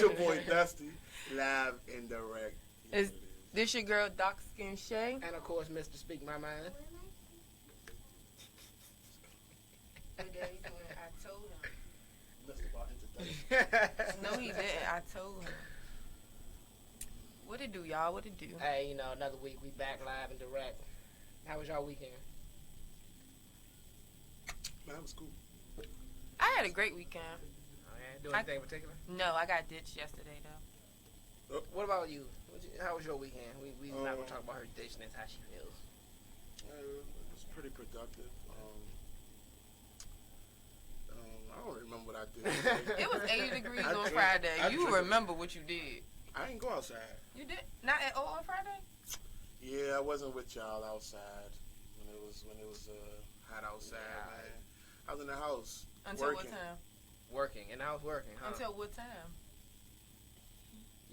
It's your boy Dusty, live and direct. Is this your girl, Dark Skin Shay? And of course, Mr. Speak My Mind. I told him. That's about introduction. No, he didn't. I told him. What it do, y'all? What it do? Hey, another week we back live and direct. How was y'all weekend? Man, it was cool. I had a great weekend. Oh, yeah? Do anything in particular? No, I got ditched yesterday though. Oh. What about you? How was your weekend? We not gonna talk about her ditchness, how she feels. It was pretty productive. I don't remember what I did. It was 80 degrees I on drink- Friday. I You drink- remember what you did? I didn't go outside. You did not at all on Friday? Yeah, I wasn't with y'all outside when it was hot outside. Yeah. Man. I was in the house Until working. what time? Working, and I was working, huh? Until what time?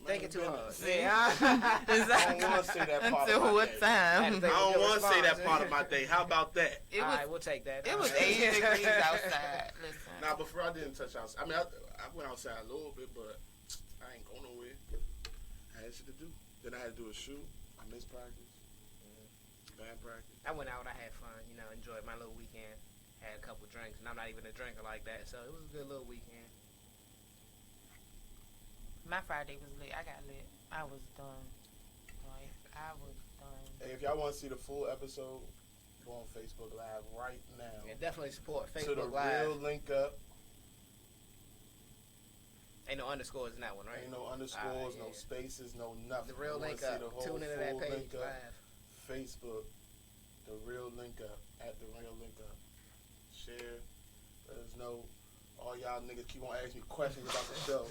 Thinking too hard. See? Yeah. I don't want to say that part Until of my what day. time? Had to I think- don't your want to say that response. part of my day. How about that? It All was right, we'll take that. it was All right. 80 degrees outside. Listen. Nah, before I didn't touch outside. I mean, I went outside a little bit, but I ain't going nowhere. I had shit to do. Then I had to do a shoot. I missed practice. Bad practice. I went out, I had fun, enjoyed my little weekend. Had a couple drinks, and I'm not even a drinker like that, so it was a good little weekend. My Friday was lit. I got lit. I was done. Like, I was done. Hey, if y'all want to see the full episode, go on Facebook Live right now. Yeah, definitely support To the Facebook Live. real link up. Ain't no underscores in that one, right? Ain't no underscores, yeah. no spaces, no nothing. The real You wanna link see up. the whole Tune into that full page link up. live. Facebook, the real link up, at the real link up. Share. Let us know. All y'all niggas keep on asking me questions about the show.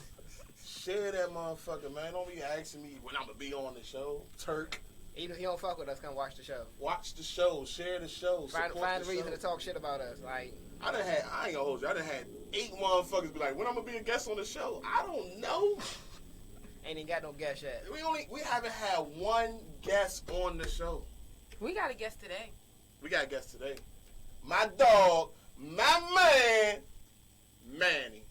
Share that motherfucker, man. Don't be asking me when I'm gonna be on the show. Turk. Even if you don't fuck with us, come watch the show. Watch the show. Share the show. Find Support a the reason show. to talk shit about us. Like, I ain't gonna hold you. I done had 8 motherfuckers be like, when I'm gonna be a guest on the show? I don't know. ain't even got no guess yet. We haven't had one guest on the show. We got a guest today. We got a guest today. My dog, my man, Manny.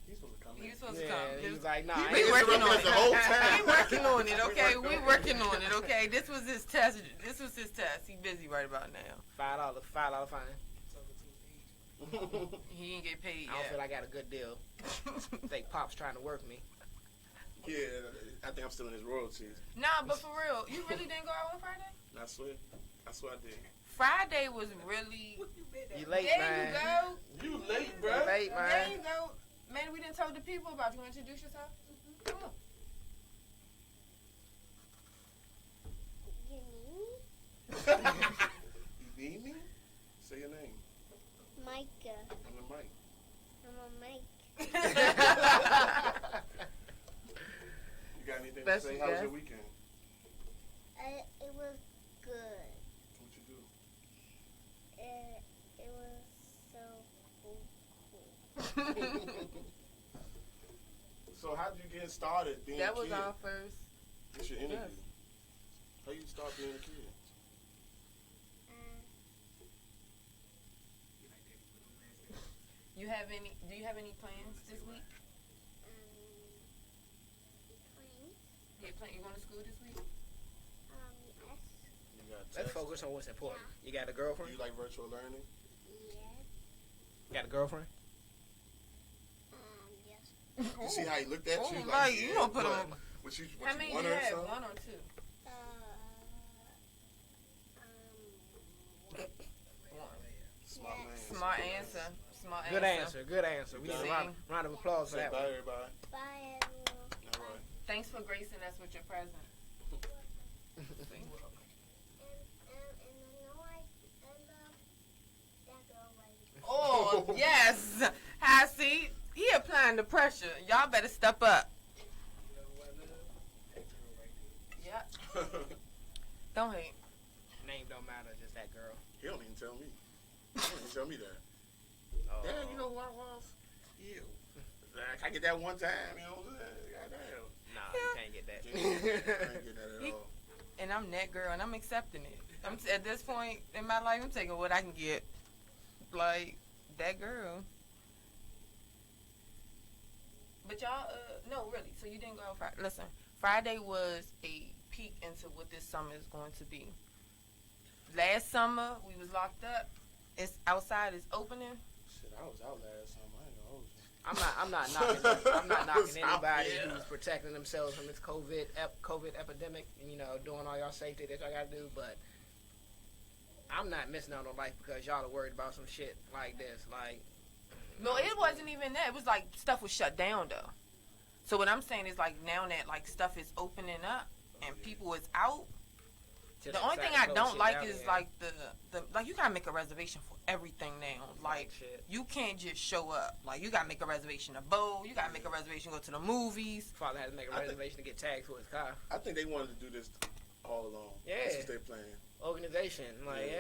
He's supposed to come He in. was supposed to Yeah, come. he was like, nah. He I been ain't working interrupting on us it. the whole time. We working on it, okay? We We working on it, okay? This was his test. This was his test. He busy right about now. $5 fine. He ain't get paid I don't yet. feel like I got a good deal. I think Pop's trying to work me. Yeah, I think I'm still in his royalties. Nah, but for real, you really didn't go out on Friday? I swear I did. Friday was really. You late, There man. you go. You late, You bruh. late, There man. you go. Man, we didn't tell the people about you. Want to introduce yourself? Come on. You need me? Say your name. Micah. On the mic. I'm a Mike. You got anything Best to say? you How was got? your weekend? It was good. What you do? It was so cool. So how did you get started being That a was kid? our first. It's your interview. Yes. How you start being a kid? Do you have any plans this week? Twins. You going to school this week? Yes. You got Let's tests? focus on what's important. You got a girlfriend? You like virtual learning? Yes. You got a girlfriend? Yes. You see how he looked at you? Oh, like, you yeah, gonna put what? him- What you How many one do you or have? something? 1 or 2? Um, Smart man. Smart answer. Smart Good answer. answer. Good answer. We need a See? round of applause for Say that bye, one. everybody. bye everyone. All right. Thanks for gracing us with your present. And I know I love that girl right Oh, yes. I see. He applying the pressure. Y'all better step up. Yep. Don't hate. Name don't matter, just that girl. He don't even tell me. He don't even tell me that. Oh. Dad, you know who I was? You. Like, I get that one time, you know what I'm saying? Nah, you can't get that. I ain't get that at all. And I'm that girl, and I'm accepting it. At this point in my life, I'm taking what I can get. Like, that girl. But y'all, no, really. So you didn't go out Friday. Listen, Friday was a peek into what this summer is going to be. Last summer, we was locked up. It's outside is opening. Shit, I was out last summer. I ain't gonna hold you. I'm not knocking. I'm not knocking anybody who's protecting themselves from this COVID epidemic. And, doing all y'all safety that y'all gotta do. But I'm not missing out on life because y'all are worried about some shit like this. Like, no, it wasn't even that. It was like stuff was shut down though. So what I'm saying is like now that like stuff is opening up and people is out. The only thing I don't like is like the like you gotta make a reservation for everything now. Like you can't just show up. Like you gotta make a reservation to bowl. You gotta make a reservation to go to the movies. Father had to make a reservation to get tagged for his car. I think they wanted to do this all along. Yeah, this is their plan. Organization, like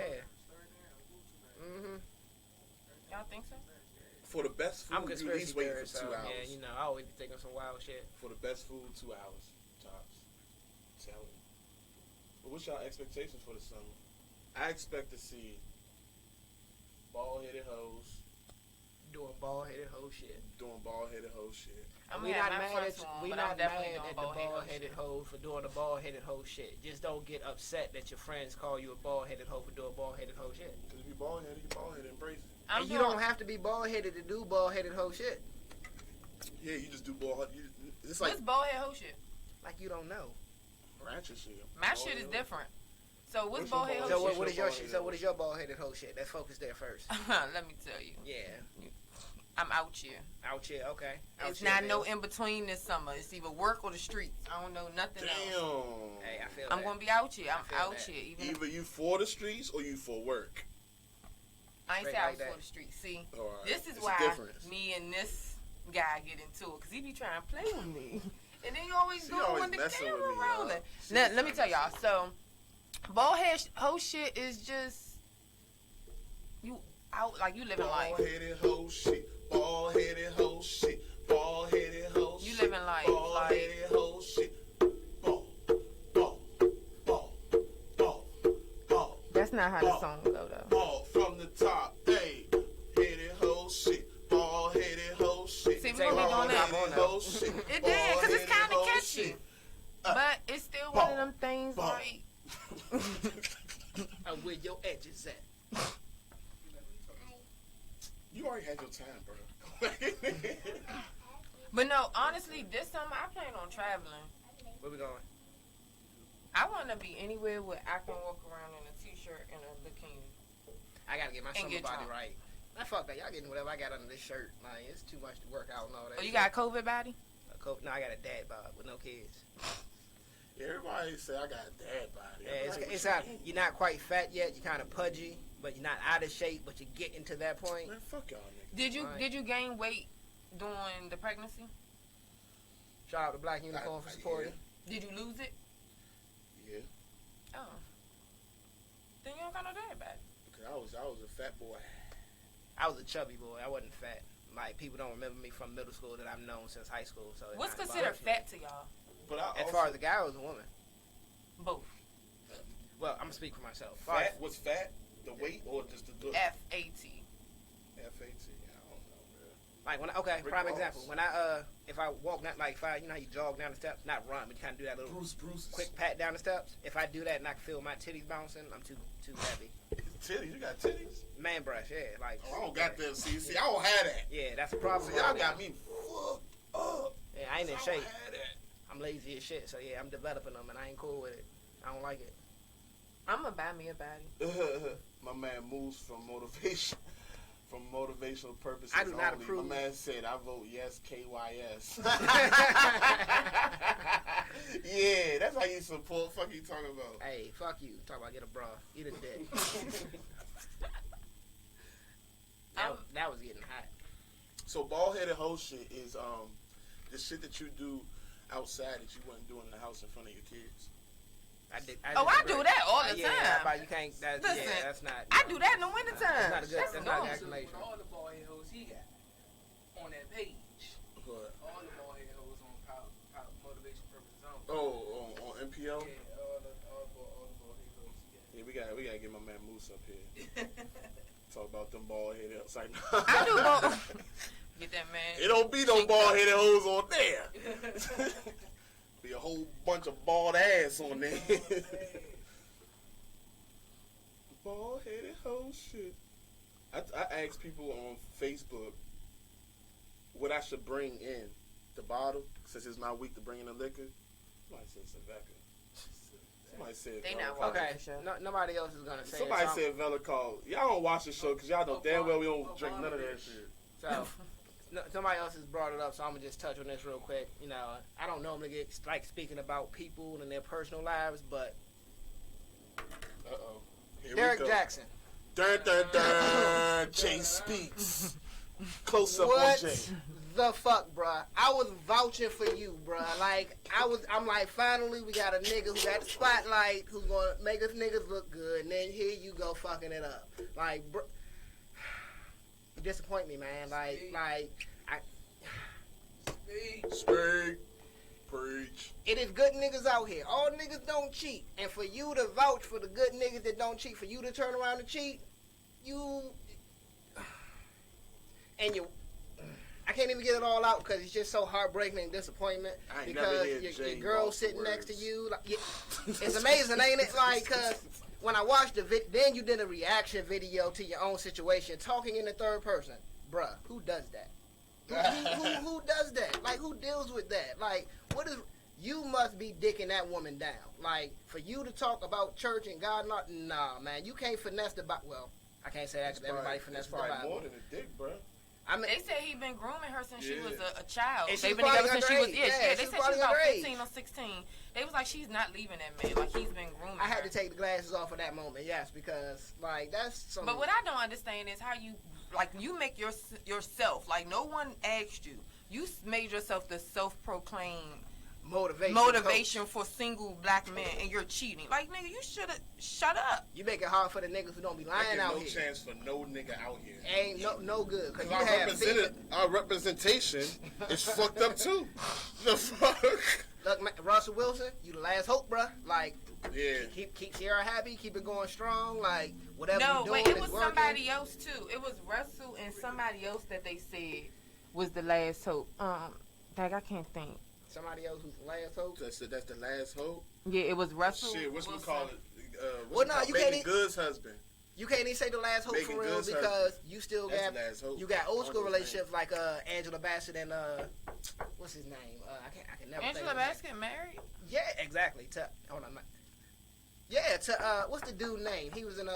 Y'all think so? For the best food, I'm you at conspiracy least wait for theorist, 2 so hours. yeah, I always be thinking some wild shit. For the best food, 2 hours tops. Tell you. But what's y'all expectations for the summer? I expect to see bald-headed hoes Doing bald-headed hoe shit. We not mad at the bald-headed hoe for doing the bald-headed hoe shit. Just don't get upset that your friends call you a bald-headed hoe for doing bald-headed hoe shit. Because if you're bald-headed, embrace it. And you don't have to be bald-headed to do bald-headed hoe shit. Yeah, you just do bald. It's What's bald-head hoe shit? Like you don't know. ratchet shit. My shit is different. So what's What's your bald-head hoe So shit? what is your shit? So what is your bald-headed hoe shit? Let's focus there first. Let me tell you. Yeah. I'm out here. Out here, okay. It's not no in between this summer. It's either work or the streets. I don't know nothing else. Hey, I feel I'm gonna be out here. I'm out here. Either you for the streets or you for work. I ain't say I was for the streets. See, this is why me and this guy get into it, because he be trying to play with me. And then you always do it when the camera rolling. Now, let me tell y'all. So, bald head hoe shit is just, you out, like you living life. Bald-headed hoe shit. Bald-headed hoe shit. Bald-headed hoe shit. You living life. Bald-headed hoe shit. Ball. That's not how the song go, though. Ball from the top. Hey. Headed hoe shit. Bald-headed hoe shit. See, we gonna be doing that. It did, because it's kind of catchy. But it's still one of them things like... Where your edges at? You already had your time, bro. But no, honestly, this summer I plan on traveling. Where we going? I want to be anywhere where I can walk around in a t-shirt and a bikini. I gotta get my And summer get body drunk. right. Nah, fuck that. Y'all getting whatever I got under this shirt. Like, it's too much to work out and all that. Oh, you got a COVID body? No, I got a dad bod with no kids. Everybody say I got a dad body. Yeah, it's not. You're not quite fat yet. You're kind of pudgy, but you're not out of shape. But you're getting to that point. Man, fuck y'all niggas. Did you gain weight during the pregnancy? Shout out to Black Unicorn for supporting. Did you lose it? Yeah. Oh. Then you don't got no dad body. Because I was a fat boy. I was a chubby boy. I wasn't fat. Like, people don't remember me from middle school that I've known since high school. So what's considered fat to y'all? But as far as the guy or the woman? Both. Well, I'm gonna speak for myself. Fat? What's fat? The weight or just the look? F-A-T. F-A-T. I don't know, man. Like when prime example. When if I walk down, like if I, how you jog down the steps, not run, but you kind of do that little quick pat down the steps. If I do that and I can feel my titties bouncing, I'm too heavy. Titties? You got titties? Man brush, yeah. Like. Oh, I don't got that. See, I don't have that. Yeah, that's a problem. See, y'all got me fucked up. Yeah, I ain't in shape. I don't have that. I'm lazy as shit, so yeah, I'm developing them, and I ain't cool with it. I don't like it. I'm gonna buy me a body. My man moves from motivation. From motivational purposes I do not only. approve. My man said, I vote yes, KYS. Yeah, that's how you support. Fuck you talking about. Hey, fuck you. Talk about get a bra. Eat a dick. That was getting hot. So bald-headed hoe shit is the shit that you do outside that you wouldn't do in the house in front of your kids. I do that all the time. Yeah, but you can't. That's not. I do that in the wintertime. That's not a good explanation. All the bald-head hoes he got on that page. What? All the bald-head hoes on power motivation purposes only. Oh, on MPO? Yeah, all the bald-head hoes he got. Yeah, we gotta get my man Moose up here. Talk about them bald-headed. It's like, I do both. Get that man. It don't be no bald-headed hoes on there. Be a whole bunch of bald ass on there. Bald-headed hoe shit. I asked people on Facebook what I should bring in the bottle, since it's my week to bring in the liquor. Somebody said Saveka. Somebody said They not Velacol. Okay, Sure. nobody else is gonna say Somebody it. said Velacol. Y'all don't watch the show because y'all know damn well we don't drink none of that shit. So, somebody else has brought it up, so I'm gonna just touch on this real quick. You know, I don't normally get like speaking about people and their personal lives, but Derrick Jaxn. Dun dun dun. Jay speaks. Close up What on Jay. the fuck, bruh? I was vouching for you, bruh. Like, I'm like, finally we got a nigga who got the spotlight, who's gonna make us niggas look good, and then here you go fucking it up. Like, bruh, you disappoint me, man. Speak. Preach. It is good niggas out here. All niggas don't cheat. And for you to vouch for the good niggas that don't cheat, for you to turn around and cheat, I can't even get it all out because it's just so heartbreaking and disappointment. Because your girl sitting next to you, like, it's amazing, ain't it? Like, cause when I watched the then you did a reaction video to your own situation, talking in the third person. Bruh, who does that? Who does that? Like, who deals with that? Like, you must be dicking that woman down. Like, for you to talk about church and God, nah, man, you can't finesse the Bible. Well, I can't say that because everybody finesse the Bible. More than a dick, bro. I mean, They said he been grooming her since she was a child. And They've she's been together probably since she was underage. they said She's she was probably about underage. 15 or 16. They was like, she's not leaving that man. Like, he's been grooming I had her. to take the glasses off of that moment, yes, because like that's something. But what I don't understand is how you make yourself, like, no one asked you. You made yourself the self-proclaimed motivation for single black men, and you're cheating. Like, nigga, you should have shut up. You make it hard for the niggas who don't be lying out no here. chance for no nigga out here. Ain't no good. Cause Our representation is fucked up too. The fuck? Look, Russell Wilson, you the last hope, bruh. Like, yeah. Keep Sierra happy, keep it going strong. Like, whatever No, you doing, wait, it is was working. somebody else too. It was Russell and somebody else that they said was the last hope. Like, I can't think. Somebody else who's the last hope. That's the last hope. Yeah, it was Russell. Shit, what's we call it? Well, no, you can't. Megan Good's husband. You can't even say the last hope Megan for real Good's because husband. you still That's got the last hope. you got old school What's his relationships like Angela Bassett and what's his name? I can never. Angela think of his Bassett married? name. Yeah, exactly. Hold on. What's the dude name? He was in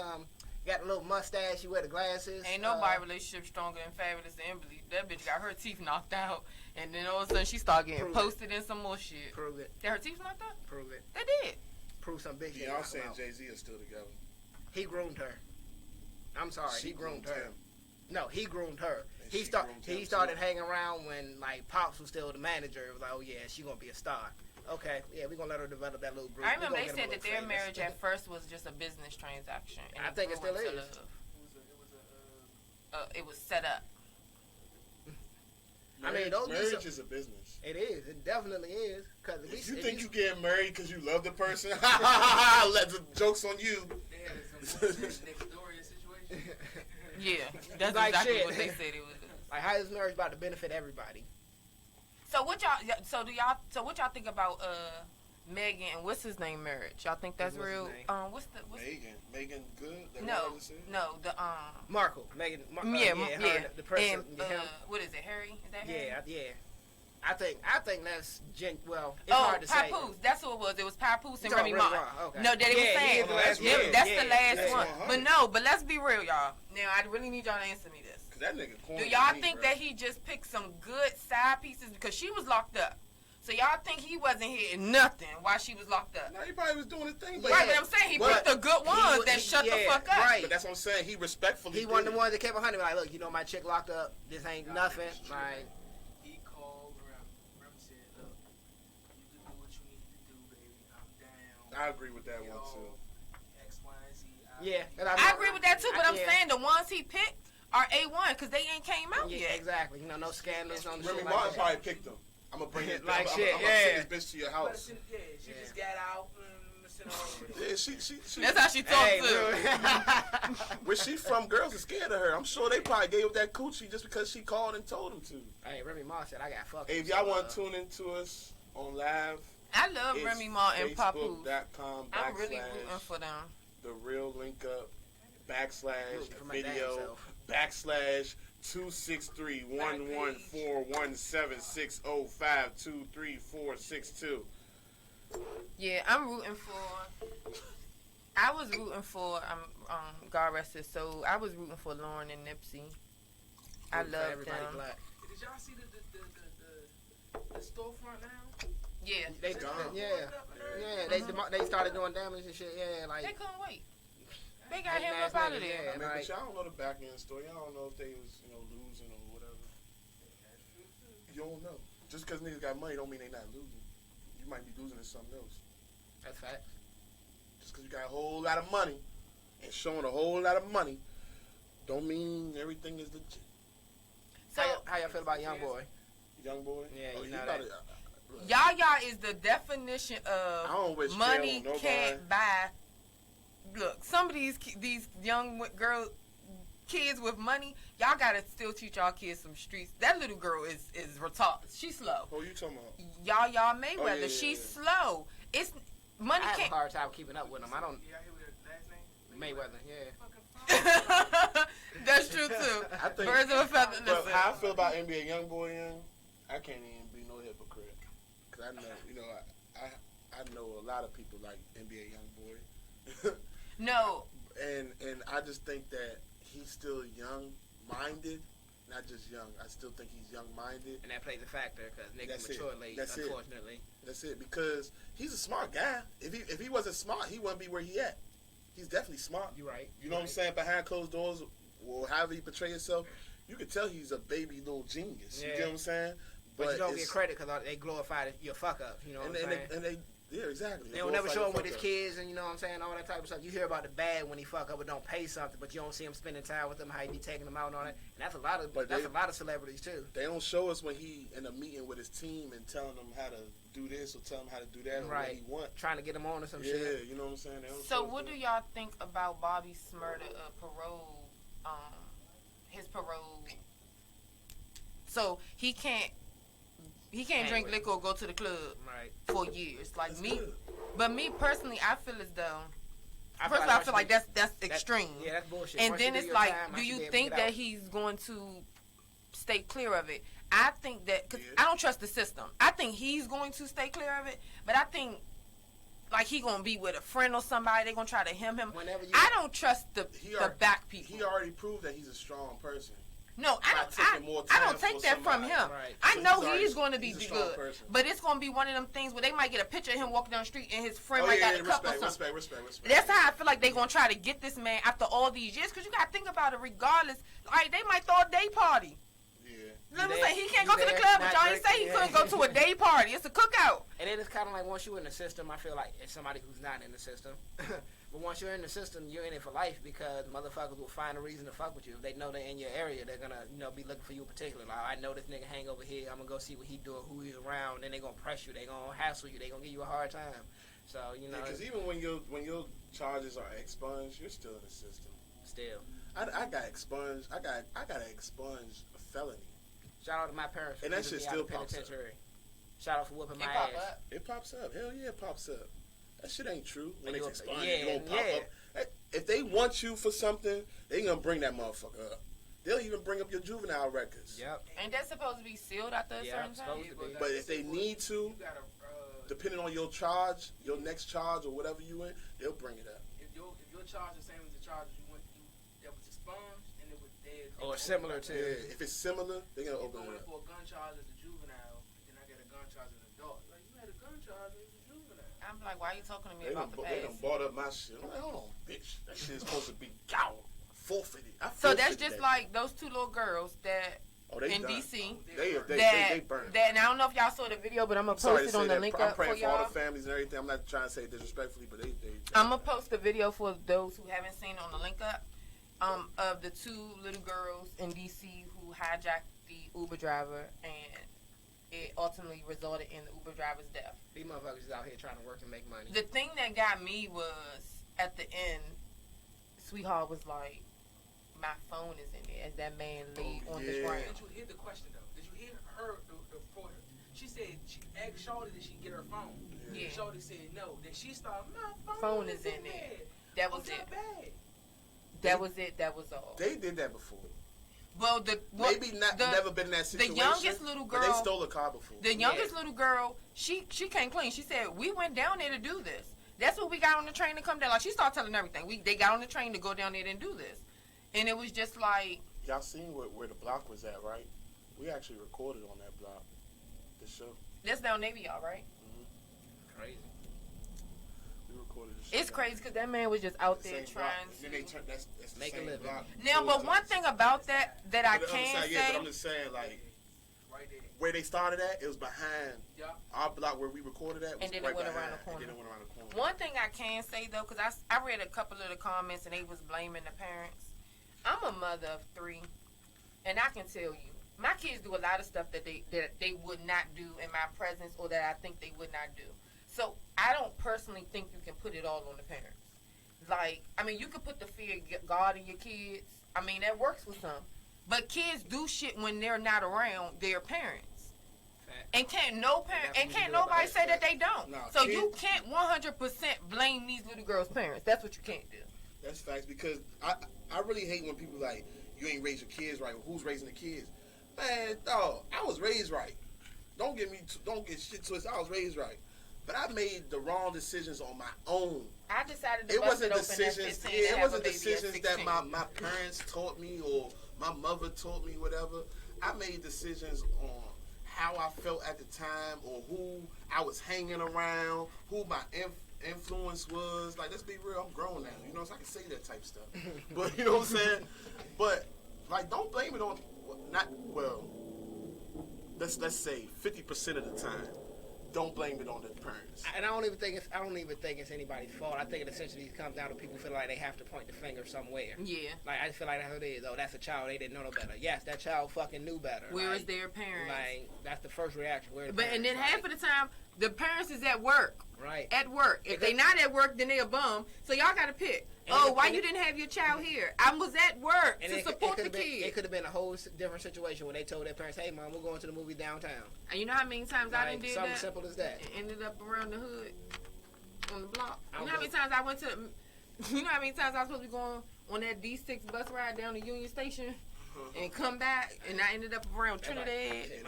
got a little mustache. He wear the glasses. Ain't nobody relationship stronger than Fabulous and Emily. That bitch got her teeth knocked out, and then all of a sudden she started getting posted in some more shit. Prove it. Did her teeth knocked out? Prove it. They did. Prove some bitch. Beyonce and Jay-Z are still together. He groomed her. I'm sorry, She he groomed her. him. No, he groomed her. And He she groomed him, started too. hanging around when like Pops was still the manager. It was like, oh yeah, she gonna be a star. Okay, yeah, we gonna let her develop that little group. I remember they said that their marriage at first was just a business transaction. And I think it still grew into is. love. It was set up. I mean, those marriage is a business. It is. It definitely is. Cause If you think you getting married because you love the person, let the joke's on you. Yeah, that's Like exactly shit. what they said it was. Like, how is marriage about to benefit everybody? So what y'all think about Megan and what's his name marriage? Y'all think that's What's his real? name? What's Megan Good? That no, what I no, the Markle, Megan. yeah, The person. and what is it, Harry? Is that Harry? Yeah. I think that's well. It's hard to say. Papoose. That's who it was. It was Papoose and You Remy talking Ma. Remy Ma, okay. No, that he was saying. that's the last that's one. 100. But let's be real, y'all. Now, I really need y'all to answer me this. Cause that nigga corny Do y'all to me, think bro. that he just picked some good side pieces because she was locked up? So y'all think he wasn't hitting nothing while she was locked up? No, he probably was doing his thing. Right, but I'm saying he picked the good ones that shut the fuck up. Right. But that's what I'm saying. He respectfully. He one of the ones that kept behind him. Like, look, you know my chick locked up. This ain't nothing. Like, He called Rem said, look, you can do what you need to do, baby. I'm down. I agree with that one too. X, Y, and Z. yeah. And I agree with that too, but I'm yeah. saying the ones he picked are A1 because they ain't came out Yeah, yet. exactly. You know, no scandals on the Remy shit Martin like that. probably picked him. I'm gonna bring this. Like I'm shit, gonna yeah. send this bitch to your house. She just got out and send her over there. Yeah, she. That's how she talks too. Where she from, girls are scared of her. I'm sure they probably gave up that coochie just because she called and told them to. Hey, Remy Ma said I got fucked. Hey, if y'all want to tune into us on live, I love Remy Ma and Papoose. Facebook.com/ I'm really rooting for them. The Real Link Up / my damn video self. / 263-114-17605234662. Yeah, I'm rooting for. I was rooting for God rest his soul. I was rooting for Lauren and Nipsey. I love them. Black. Did y'all see the storefront now? Yeah, They they started doing damage and shit. Yeah, like they couldn't wait. They got him up out of there. Yeah, But like, y'all don't know the back end story. Y'all don't know if they was losing or whatever. You don't know. Just because niggas got money don't mean they not losing. You might be losing in something else. that's facts. Just because you got a whole lot of money and showing a whole lot of money don't mean everything is legit. So How y'all feel about Young Boy? Young boy? Yeah, oh, you he know about that. to- Yaya is the definition I don't wish of jail money on nobody. can't buy. Look, some of these young kids with money, y'all gotta still teach y'all kids some streets. That little girl is retarded. She's slow. Who you talking about? Yaya Mayweather, Oh, yeah, she's yeah. slow. It's money I have a can't. hard time keeping up with him. I don't. Y'all hear what her last name? Mayweather, yeah. That's true too. I think. Birds of a feather. But Listen. how I feel about NBA Young Boy, I can't even be no hypocrite. Cause I know, I know a lot of people like NBA Young Boy. No, and I just think that he's still young-minded, not just young. I still think he's young-minded. And that plays a factor because niggas That's it. mature late, That's it. unfortunately. That's it, because he's a smart guy. If he wasn't smart, he wouldn't be where he at. He's definitely smart. You right. You know what I'm saying? Behind closed doors, or however he portray himself, you can tell he's a baby little genius. You Yeah. get what I'm saying? But you don't it's- get credit because they glorify your fuck up. You know what I'm saying? and they, yeah, exactly. They don't never glorify show your him with fuck his up. kids and you know what I'm saying, all that type of stuff. You hear about the bad when he fuck up or don't pay something, but you don't see him spending time with them, how he be taking them out and all that. And that's a lot of But a lot of celebrities too. They don't show us when he in a meeting with his team and telling them how to do this or tell them how to do that or what Right. he want. Trying to get them on or some Yeah, shit. you know what I'm saying? They don't so show us what that. do y'all think about Bobby Smurda parole? His parole. So he can't drink liquor or go to the club Right. for years. Like That's me, good. but me personally, I feel as though. I First, I feel like that's extreme. Yeah, that's bullshit. And Once you then do it's your like, time, I do should be you able to think get that out. he's going to stay clear of it? I think that, because Yeah. I don't trust the system. I think he's going to stay clear of it, but I think like he going to be with a friend or somebody. They're going to try to him. Whenever you I don't trust the already- back people. He already proved that he's a strong person. No, I by don't. taking more I time don't take for that from somebody. him. Right. I So know he's already- he's going to be he's a strong good, person. but it's going to be one of them things where they might get a picture of him walking down the street and his friend Oh, might yeah, got a cup or something. respect. That's how I feel like they're going to try to get this man after all these years, because you got to think about it. Regardless, like they might throw a day party. Yeah. Let me there, say he can't you go to the there, club, but not y'all ain't say he drinking, couldn't go to a day party. It's a cookout. And then it's kind of like once you're in the system, I feel like it's somebody who's not in the system. But once you're in the system, you're in it for life because motherfuckers will find a reason to fuck with you. If they know they're in your area, they're gonna, be looking for you in particular. Like, I know this nigga hang over here. I'm gonna go see what he doing, who he's around. Then they gonna press you. They gonna hassle you. They gonna give you a hard time. So Because even when your charges are expunged, you're still in the system. still. I got expunged. I got an expunged felony. Shout out to my parents for And that keeping shit me out of still pops up. penitentiary. Shout out for whooping my It pop ass. up. It pops up. Hell yeah, it pops up. That shit ain't true. When And it's you- expunged, yeah, it don't pop yeah. up. If they want you for something, they gonna bring that motherfucker up. They'll even bring up your juvenile records. Yep. Ain't that supposed to be sealed after a Yeah, certain it's time? supposed to be. But if they need to, You gotta, depending on your charge, your next charge or whatever you in, they'll bring it up. if your charge is the same as the charges you went through that was expunged and it was dead. Or similar to. Yeah, if it's similar, they're gonna You open go in it up. for a gun charge as a juvenile, then I got a gun charge as an adult. Like, you had a gun charge as a juvenile. I'm like, why are you talking to me They about done, the they done past? bought up my shit. I'm like, hold on, bitch. That shit is supposed to be forfeited. So that's just like those two little girls that in done. DC. They burned. And I don't know if y'all saw the video, but I'm gonna Sorry post to it on say the that. link I'm up for praying for all y'all. the families and everything. I'm not trying to say it disrespectfully, but they I'm gonna post the video for those who haven't seen it on the link up of the two little girls in DC who hijacked the Uber driver, and it ultimately resulted in the Uber driver's death. These motherfuckers is out here trying to work and make money. The thing that got me was at the end, sweetheart was like, my phone is in there as that man laid on the ground. Did you hear the question though? Did you hear her? She said she asked Shawty that she get her phone. Yeah. Shawty said no. Then she started, my Phone is in there. That was it. That was it. That was all. They did that before. Well, never been in that situation. The youngest little girl. But they stole a car before. The youngest little girl, she came clean. She said, we went down there to do this. That's what we got on the train to come down. Like, she started telling everything. They got on the train to go down there and do this. And it was just like... Y'all seen where the block was at, right? We actually recorded on that block. The show. That's down Navy, y'all, right? Mm-hmm. Crazy. We recorded the show. It's crazy because that man was just out there trying to... Then they turned, that's the Make a same living. block. Now, but one thing about that I But can say... Yeah, but I'm just saying, like... Right there. Where they started at, it was behind Yeah. our block where we recorded at. Was And then right it went behind, around the corner. And then it went around the corner. One thing I can say, though, because I read a couple of the comments and they was blaming the parents. I'm a mother of 3, and I can tell you, my kids do a lot of stuff that they would not do in my presence or that I think they would not do. So I don't personally think you can put it all on the parents. Like, I mean, you can put the fear of God in your kids. I mean, that works with some. But kids do shit when they're not around their parents. And can't nobody say that they don't. Nah, so you can't 100% blame these little girls' parents. That's what you can't do. That's facts, because I really hate when people like, you ain't raised your kids right. Who's raising the kids? Man, dog, I was raised right. Don't get shit twisted. I was raised right. But I made the wrong decisions on my own. I decided to It bust wasn't it open at decisions. 15 Yeah, and it have wasn't a baby at decisions that 16. my parents taught me or my mother taught me, whatever. I made decisions on how I felt at the time or who I was hanging around, who my influence was. Like, let's be real, I'm grown now, you know, so I can say that type stuff. But you know what I'm saying? But like, don't blame it on let's say 50% of the time. Don't blame it on the parents. And I don't even think it's anybody's fault. I think it essentially comes down to people feel like they have to point the finger somewhere. Yeah. Like, I just feel like that's what it is. Oh, that's a child. They didn't know no better. Yes, that child fucking knew better. Where is their parents? Like, that's the first reaction. Where the And then parents, half of the time, the parents is at work. Right. At work. If they not at work, then they a bum. So y'all got to pick. Why you didn't have your child here? I was at work to support the kids. It could have been a whole different situation when they told their parents, hey, Mom, we're going to the movie downtown. And you know how many times I done did something that? simple as that. And ended up around the hood on the block. You know how many times I went to... You know how many times I was supposed to be going on that D6 bus ride down to Union Station? And come back, and I ended up around Trinidad.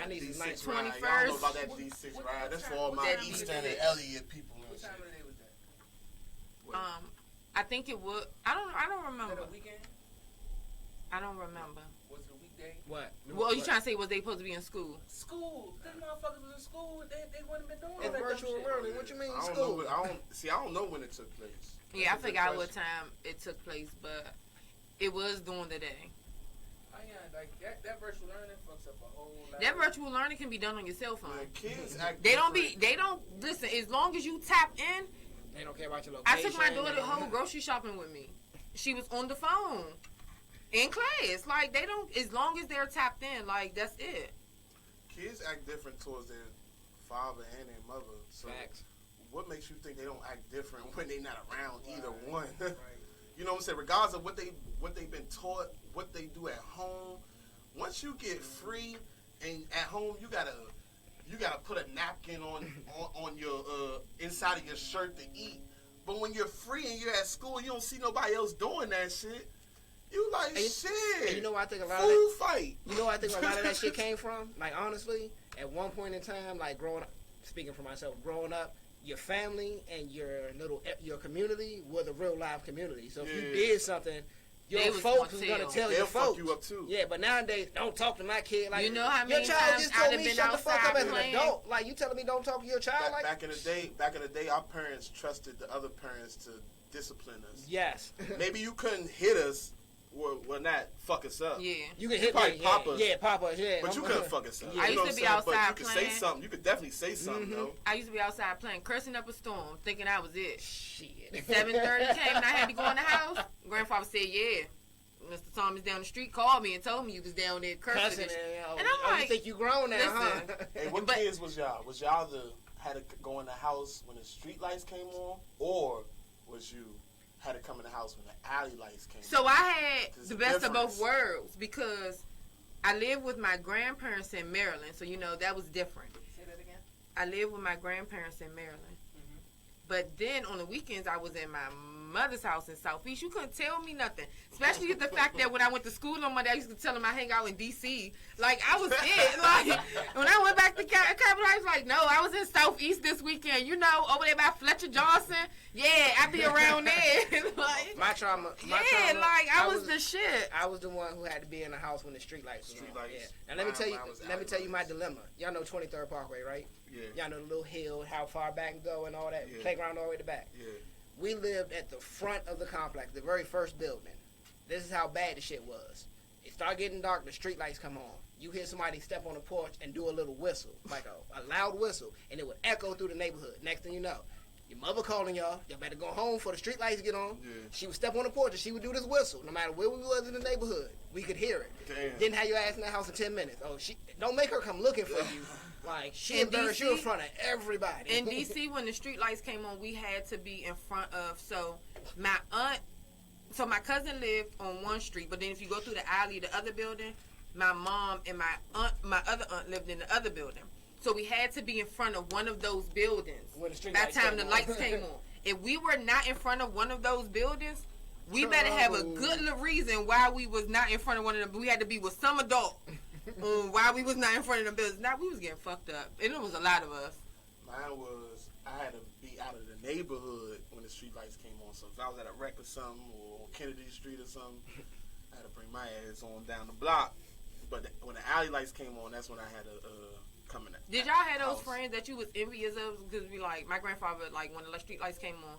I need D6 nice ride. 21st. Y'all know about that D6 ride. That's for all my Eastern and Elliott people. What time of the day was that? I think it would. I don't remember. Was it a weekend? I don't remember. Was it a weekday? What? Well, you trying to say was they supposed to be in school? School. Them motherfuckers was in school. They wouldn't have been doing It's all that virtual dumb shit. learning. What you mean I school? I don't know when it took place. Yeah, I That's a good forgot what question. time it took place, but it was during the day. Oh, yeah, like that virtual learning fucks up a whole lot. That virtual learning can be done on your cell phone. Man, kids act They don't different. listen, as long as you tap in. They don't care about your I location. took my daughter home grocery shopping with me. She was on the phone in class. Like, they don't, as long as they're tapped in, like, that's it. Kids act different towards their father and their mother. So Facts. what makes you think they don't act different when they not around either one? Right. You know what I'm saying? Regardless of what they've been taught, what they do at home, once you get free and at home, you gotta put a napkin on your inside of your shirt to eat. But when you're free and you're at school, you don't see nobody else doing that shit. You like, shit. And you know what I think a lot Food of that, fight. you know what I think a lot of that shit came from? Like, honestly, at one point in time, like, growing up, speaking for myself, growing up, your family and your community were the real live community. So if you did something, your They was folks gonna was gonna tell. tell They'll your fuck folks. you up too. Yeah, but nowadays, don't talk to my kid. Like, You know how your many child times just I'd told have me been shut the fuck up outside as an playing? adult. Like, you telling me don't talk to your child? Like, Back in the day, our parents trusted the other parents to discipline us. yes. Maybe you couldn't hit us, or not fuck us up. Yeah. You can hit probably me. pop us. Yeah, pop us. Yeah. But you couldn't fuck us up. Yeah. I You used know to what be I'm saying? But outside you could say playing. something. You could definitely say something, though. I used to be outside playing, cursing up a storm, thinking I was it. Shit. 7:30 came and I had to go in the house. Grandfather said, yeah. Mr. Thomas down the street called me and told me you was down there cursing. And I'm like, you think you grown now, huh? Hey, what kids was y'all? Was y'all had to go in the house when the street lights came on, or was you had to come in the house when the alley lights came on? So I had There's the a best of difference. both worlds because I lived with my grandparents in Maryland, so that was different. Say that again. I lived with my grandparents in Maryland. Mm-hmm. But then on the weekends, I was in my mother's house in Southeast. You couldn't tell me nothing. Especially the fact that when I went to school on Monday, I used to tell them I hang out in D.C. Like, I was it. Like, when I went back to Capital, I was like, no, I was in Southeast this weekend. Over there by Fletcher Johnson. Yeah, I be around there. Like, My trauma. I was the shit. I was the one who had to be in the house when the street lights were on. Streetlights. Yeah. Now let me tell you my dilemma. Y'all know 23rd Parkway, right? Yeah. Y'all know the little hill, how far back go and all that. Yeah. Playground all the way to the back. Yeah. We lived at the front of the complex, the very first building. This is how bad the shit was. It started getting dark, the street lights come on. You hear somebody step on the porch and do a little whistle, like a loud whistle, and it would echo through the neighborhood. Next thing you know, your mother calling y'all better go home before the street lights get on. Yeah. She would step on the porch and she would do this whistle. No matter where we was in the neighborhood, we could hear it. Damn. Didn't have your ass in the house in 10 minutes. Oh, don't make her come looking for you. Like, she embarrassed you in front of everybody. In D.C., when the street lights came on, we had to be in front of, my cousin lived on one street, but then if you go through the alley, the other building, my mom and my other aunt lived in the other building. So we had to be in front of one of those buildings When the street by the lights time came the on. lights came on. If we were not in front of one of those buildings, we better have a good little reason why we was not in front of one of them. We had to be with some adult why we was not in front of them buildings. Now we was getting fucked up, and it was a lot of us. Mine was, I had to be out of the neighborhood when the street lights came on. So if I was at a wreck or something, or on Kennedy Street or something, I had to bring my ass on down the block. But when the alley lights came on, that's when I had to come in. Did y'all have those friends that you was envious of? Because my grandfather, like when the street lights came on,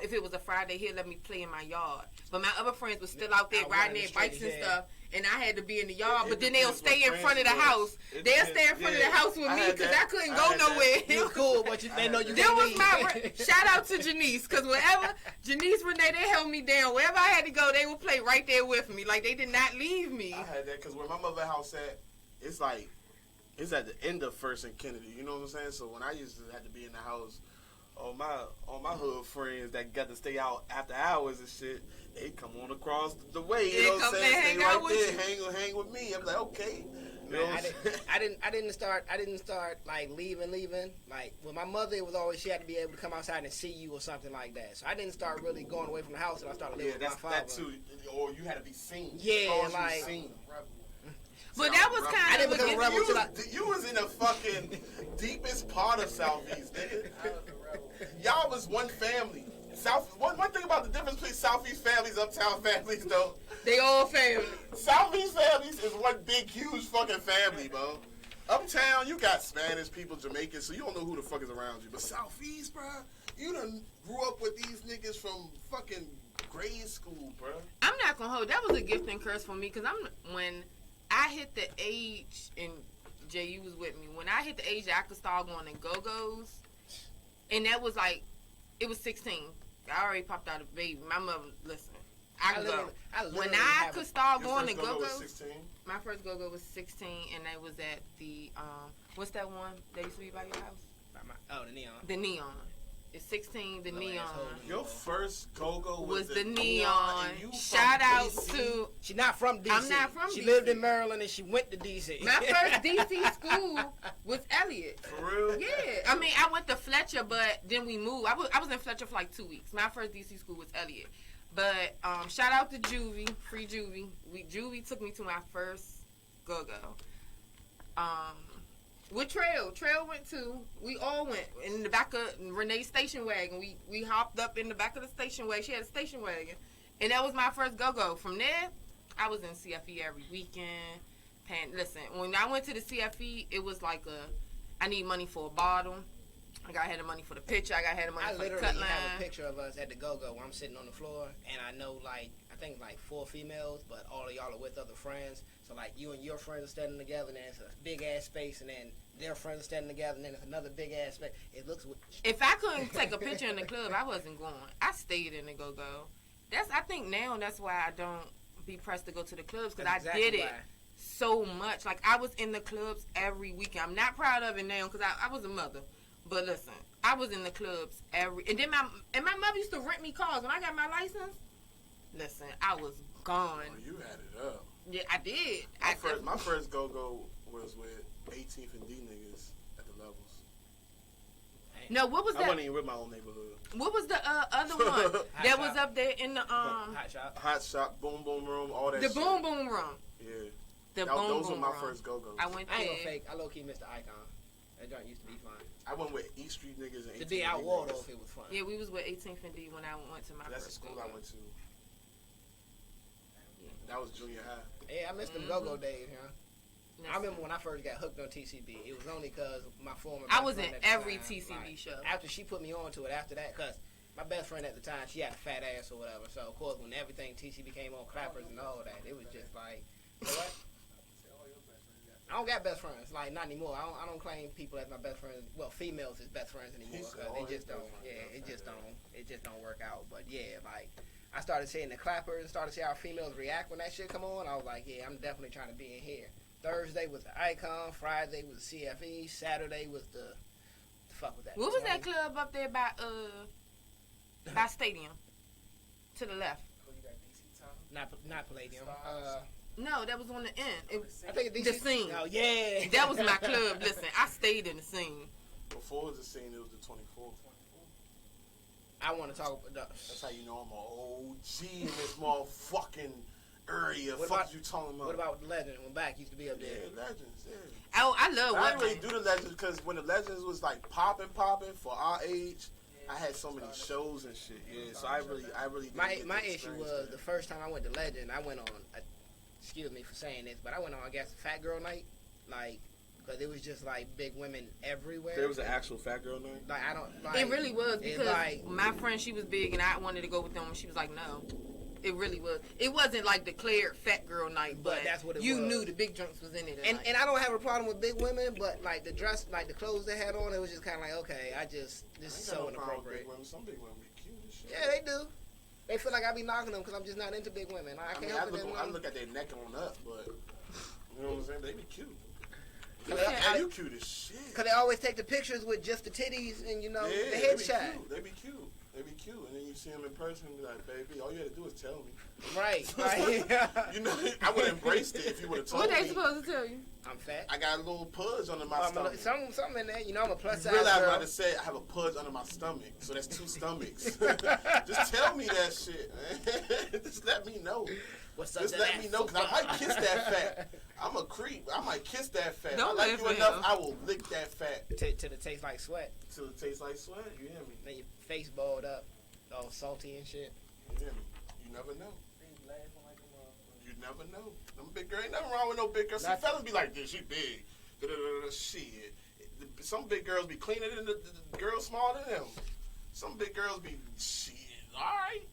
if it was a Friday, he'd let me play in my yard. But my other friends was still out there riding their bikes and stuff, and I had to be in the yard. But then they'll stay in front of the house. They'll stay in front of the house with me because I couldn't go nowhere. You cool, but they know you That can't was leave. my shout out to Janice, because Janice, Renee, they held me down. Wherever I had to go, they would play right there with me. Like, they did not leave me. I had that because where my mother's house at, it's like, it's at the end of First and Kennedy. You know what I'm saying? So when I used to have to be in the house, all my hood friends that got to stay out after hours and shit, they come on across the way. You know what I'm saying? Stay right there, hang with me. I'm like, okay. You know I didn't start like leaving. Like with my mother, it was always she had to be able to come outside and see you or something like that. So I didn't start really going away from the house until I started living with my father. That too. Or you had to be seen. Yeah, like. Seen. But that was kind of. I didn't become a rebel you was in the fucking deepest part of Southeast, nigga. Y'all was one family. One thing about the difference between Southeast families, Uptown families, though. They all family. Southeast families is one big, huge fucking family, bro. Uptown, you got Spanish people, Jamaicans, so you don't know who the fuck is around you. But Southeast, bro, you done grew up with these niggas from fucking grade school, bro. I'm not gonna hold. That was a gift and curse for me, because when I hit the age, and Jay, you was with me, when I hit the age that I could start going to Go-Go's, and that was like, it was 16. I already popped out a baby. My mother, listen, I go. When I could start going to Go-Go's, my first Go-Go was 16, and that was at the, what's that one that used to be by your house? The Neon. The Neon. It's 16, the Neon. Your first Go-Go was the Neon. Shout out to... She's not from D.C. I'm not from she D.C. She lived in Maryland and she went to D.C. My first D.C. school was Elliott. For real? Yeah. I mean, I went to Fletcher, but then we moved. I was in Fletcher for like 2 weeks. My first D.C. school was Elliott. But shout out to Juvie, free Juvie. Juvie took me to my first Go-Go. With Trail went too. We all went in the back of Renee's station wagon. We hopped up in the back of the station wagon. She had a station wagon, and that was my first Go-Go. From there, I was in CFE every weekend. Listen, when I went to the CFE, it was like I need money for a bottle. I had the money for the picture. I had the money for the cut line. I literally have a picture of us at the Go-Go where I'm sitting on the floor, and I know I think 4 females, but all of y'all are with other friends. So you and your friends are standing together, and then it's a big ass space, and then their friends are standing together, and then it's another big ass space. It looks. If I couldn't take a picture in the club, I wasn't going. I stayed in the Go-Go. I think now that's why I don't be pressed to go to the clubs because That's I exactly did it why. so much. Like, I was in the clubs every weekend. I'm not proud of it now because I was a mother. But listen, I was in the clubs and then my mother used to rent me cars when I got my license. Listen, I was gone. Oh, you had it up. Yeah, I did. My first go-go was with 18th and D niggas at the levels. No, what was I that? wasn't even with my own neighborhood. What was the other one that was up there in the Hot shop. Boom Boom Room, all that the shit. boom boom room? Yeah. The Those boom were boom my room. first go-go's. I went I ain't there. gonna fake. I low-key missed the Icon. That joint used to be fun. I went with East Street niggas and 18th To be and out D war though, niggas. if it was fun. Yeah, we was with 18th and D when I went to my That's the first school go-go. I went to. That was junior high. Yeah, I missed them go-go days, huh? I remember when I first got hooked on TCB. It was only because my former I best was friend in at the every time, TCB show. After she put me on to it, after that, because my best friend at the time, she had a fat ass or whatever. So, of course, when everything TCB came on, clappers and all that, it was just like, what? I don't got best friends, like, not anymore. I don't claim people as my best friends. Well, females as best friends anymore, because it just don't. Yeah, it just don't work out. But yeah, like, I started seeing the clappers, started seeing how females react when that shit come on. I was like, yeah, I'm definitely trying to be in here. Thursday was the Icon, Friday was the CFE, Saturday was the fuck was that? What was that club up there by Stadium? To the left. Not Palladium. No, that was on the end. I think The DC. Scene. Oh yeah, That was my club. Listen, I stayed in the Scene. Before it was the scene, it was the 24th. I want to talk about. That's how you know I'm an OG in this motherfucking area. What Fuck about- you talking about? What about the Legend when back used to be up there? Yeah, Legends, yeah. Oh, I love I didn't what really do the Legends because when the Legends was like popping for our age, I had so many shows and shit. Yeah, so I really didn't My get my to issue experience was that. the first time I went to Legend, I went on. Excuse me for saying this, but I went on I guess Fat Girl Night, like because it was just like big women everywhere. There was an actual fat girl night. Like I don't. Like, It really was it's because like, my friend, she was big and I wanted to go with them and she was like, no. It really was. It wasn't like declared fat girl night, but that's what it you was. knew the big junks was in it. and I don't have a problem with big women, but like the dress, like the clothes they had on, it was just kind of like okay, this is so inappropriate. Some big women be cute as shit. Yeah, they do. They feel like I be knocking them because I'm just not into big women. I can't help it. I look at their neck on up, but you know what I'm saying? They be cute. Yeah, You cute as shit. Because they always take the pictures with just the titties and, you know, the they headshot. be cute. They be cute. And then you see them in person and be like, baby, all you had to do is tell me. Right. You know, I would have embraced it if you would have told what me. they supposed to tell you? I'm fat. I got a little pudge under my stomach. Something in there. You know, I'm a plus size You realize girl. what I just said? I have a pudge under my stomach. So that's 2 stomachs. Just tell me that shit, man. Just let me know. What's up Just to let that me know, because I might kiss that fat. I'm a creep. I might kiss that fat. Don't I like live you for enough, him. I will lick that fat. Till it tastes like sweat. Till it tastes like sweat. You hear me? Then your face balled up, all salty and shit. You hear me? You never know. You never know. Them big girl, ain't nothing wrong with no big girl. Some fellas be like, yeah, she big. Shit. Some big girls be cleaner than the girls smaller than them. Some big girls be, shit, alright.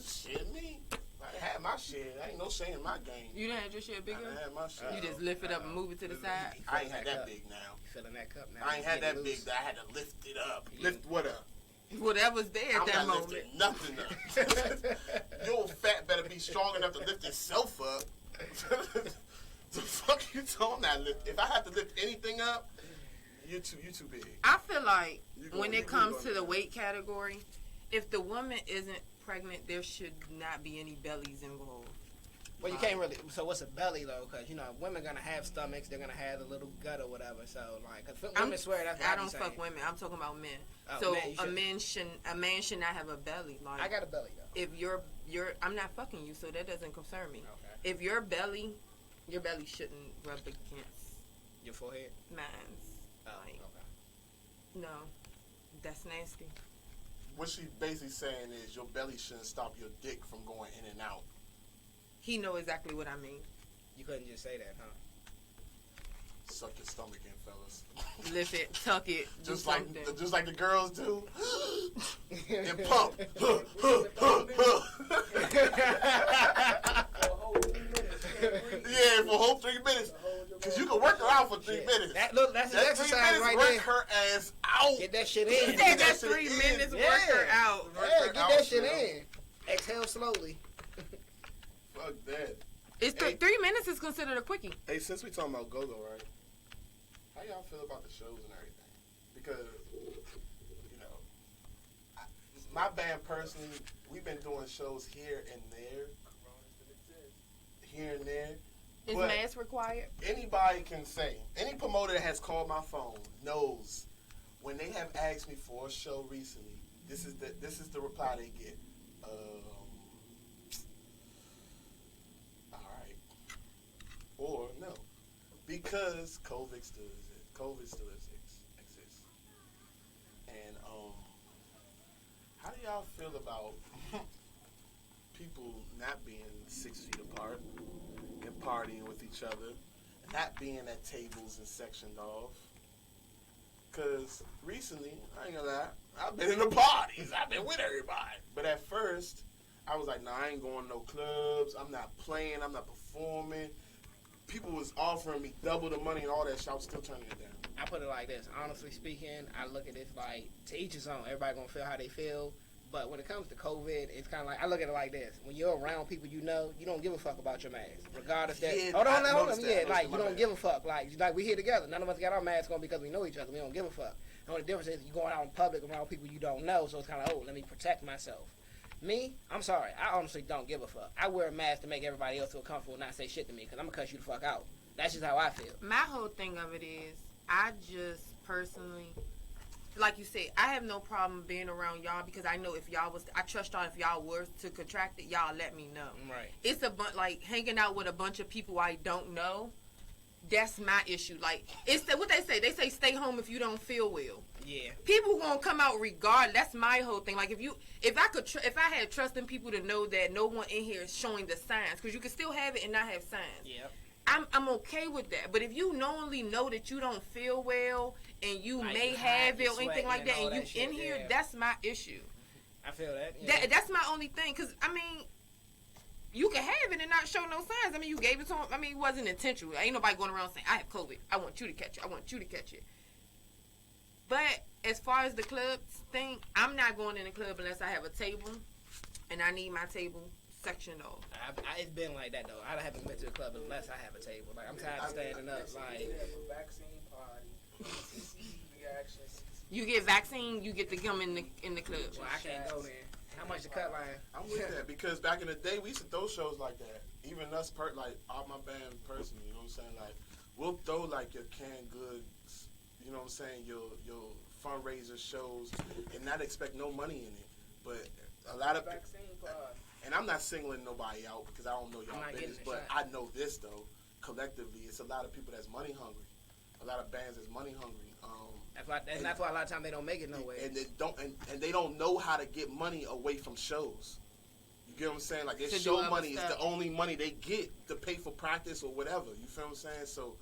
Shit, me. I had my shit. I ain't no shame in my game. You didn't have your shit bigger? I had my shit. You just lift it up and move it to the side? I ain't had that big now. You filling that cup now. I ain't had Getting that loose. big that I had to lift it up. Lift what up? Whatever's there at I'm that not moment. lifting nothing up. Your fat better be strong enough to lift itself up. The fuck you talking about? If I have to lift anything up, you too big. I feel like when You it comes gonna to do the that. weight category, if the woman isn't pregnant, there should not be any bellies involved. Well, you can't really. So what's a belly though? Because you know, women gonna have stomachs. They're gonna have a little gut or whatever. So like, 'cause women swear that's what I be don't saying. fuck women. I'm talking about men. Oh, So man, you a man should not have a belly. Like I got a belly though. if you're I'm not fucking you, so that doesn't concern me. Okay. If your belly shouldn't rub against Your forehead. mine's. Oh, Like, okay. no, that's nasty. What she basically saying is your belly shouldn't stop your dick from going in and out. He know exactly what I mean. You couldn't just say that, huh? Suck your stomach in, fellas. Lift it, tuck it, do something. Just like the girls do. And pump. Yeah, for a whole 3 minutes. Because you can work her out for 3 minutes. That's an That 3 exercise minutes right work there. her ass out. Get that shit He in. said that that shit 3 in. minutes Yeah. work her out. Yeah, get that shit man. in. Exhale slowly. Fuck that. It's 3 minutes is considered a quickie. Hey, since we talking about GoGo, right? How y'all feel about the shows and everything? Because, you know, my band personally, we've been doing shows here and there. Here and there. Is mask required? Anybody can say. Any promoter that has called my phone knows when they have asked me for a show recently, this is the reply they get. Alright. Or no. Because COVID still exists. And how do y'all feel about people not being 6 feet apart and partying with each other, not being at tables and sectioned off? Because recently, I ain't gonna lie, I've been in the parties. I've been with everybody. But at first, I was like, nah, I ain't going to no clubs. I'm not playing. I'm not performing. People was offering me double the money and all that shit. I was still turning it down. I put it like this. Honestly speaking, I look at it like, to each his own. Everybody gonna feel how they feel. But when it comes to COVID, it's kind of like, I look at it like this. When you're around people you know, you don't give a fuck about your mask. Regardless that. Yeah, hold on. Yeah, like, you don't give a fuck. Like we here together. None of us got our masks on because we know each other. We don't give a fuck. The only difference is you going out in public around people you don't know, so it's kind of, let me protect myself. Me, I'm sorry. I honestly don't give a fuck. I wear a mask to make everybody else feel comfortable and not say shit to me because I'm going to cuss you the fuck out. That's just how I feel. My whole thing of it is, I just personally, like you said, I have no problem being around y'all because I know if y'all was, I trust y'all if y'all were to contract it, y'all let me know. Right. It's like hanging out with a bunch of people I don't know. That's my issue. Like, it's what they say. They say stay home if you don't feel well. Yeah. People gonna come out regardless. That's my whole thing. Like, if I had trust in people to know that no one in here is showing the signs, because you can still have it and not have signs. Yep. I'm okay with that. But if you knowingly know that you don't feel well and you like may have it or anything like that, and you shit, in here, that's my issue. I feel that. Yeah. That's my only thing. Because, I mean, you can have it and not show no signs. I mean, you gave it to him. I mean, it wasn't intentional. Ain't nobody going around saying, I have COVID. I want you to catch it. I want you to catch it. But as far as the clubs thing, I'm not going in the club unless I have a table and I need my table sectioned off. It's been like that, though. I haven't been to the club unless I have a table. Like, I'm tired of standing up. Like, vaccine party. You get vaccine, you get to come in the club. Well, I can't go then. How much the cut line? I'm with that because back in the day we used to throw shows like that. Even us, like all my band personally, you know what I'm saying? Like we'll throw like your canned goods, you know what I'm saying? Your fundraiser shows, and not expect no money in it. But a lot of and I'm not singling nobody out because I don't know y'all business, but I know this though. Collectively, it's a lot of people that's money hungry. A lot of bands that's money hungry. That's why a lot of times they don't make it nowhere. And they don't know how to get money away from shows. You get what I'm saying? Like their show money is the only money they get to pay for practice or whatever. You feel what I'm saying? So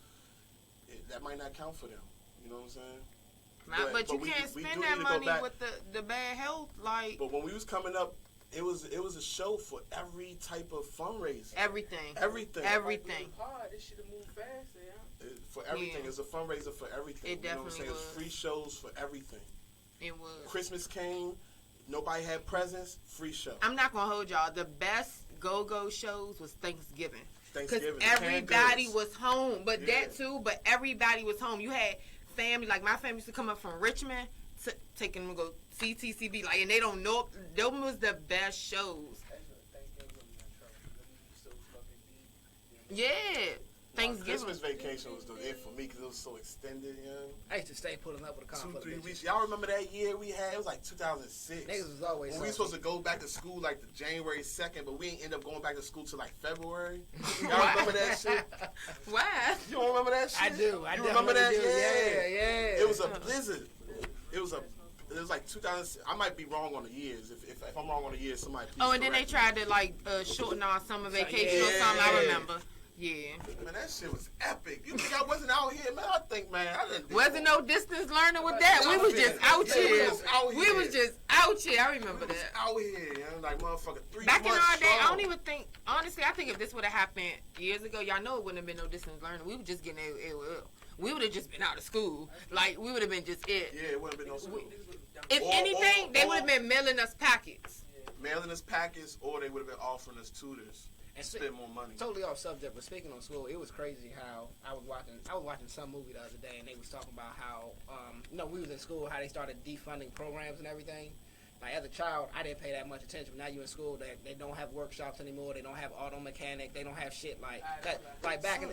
that might not count for them. You know what I'm saying? But you can't spend that money with the bad health. Like, but when we was coming up, it was a show for every type of fundraiser. Everything. This should have moved faster, yeah. For everything. It's a fundraiser for everything. It definitely you know what I'm saying? was. It's free shows for everything. It was. Christmas came, nobody had presents, free show. I'm not going to hold y'all. The best go-go shows was Thanksgiving. Because Thanksgiving. everybody was home. But that too, but everybody was home. You had family, like my family used to come up from Richmond, taking them to go CTCB, like, and they don't know. Them was the best shows. Yeah. Thanksgiving. Christmas vacation was it for me because it was so extended, you know? I used to stay pulling up with a car. 2-3 weeks. Y'all remember that year we had? It was like 2006. Niggas was always when we were supposed to go back to school like the January 2nd, but we ain't end up going back to school till like February. Y'all remember that shit? Why? You don't remember that shit? I do. You remember that? Do. Yeah. It was a blizzard. It was like 2000. I might be wrong on the years. If I'm wrong on the years, somebody please and then they tried to like shorten our summer vacation or something. I remember. Yeah. Man, that shit was epic. You think I wasn't out here, man? I think, man, I didn't. Wasn't no distance learning with that. We was just out here. We was just out here. I remember that. Out here, you know, like motherfucker 3 months back in our day, strong. I don't even think. Honestly, I think if this would have happened years ago, y'all know it wouldn't have been no distance learning. We were just getting it. We would have just been out of school. Like we would have been just it. Yeah, it wouldn't have been no school. If anything, they would have been mailing us packets. Mailing us packets, or they would have been offering us tutors. And spend more money. Totally off subject, but speaking on school, it was crazy how I was watching some movie the other day, and they was talking about how we was in school, how they started defunding programs and everything. Like as a child, I didn't pay that much attention. But now you're in school, they don't have workshops anymore. They don't have auto mechanic. They don't have shit like back in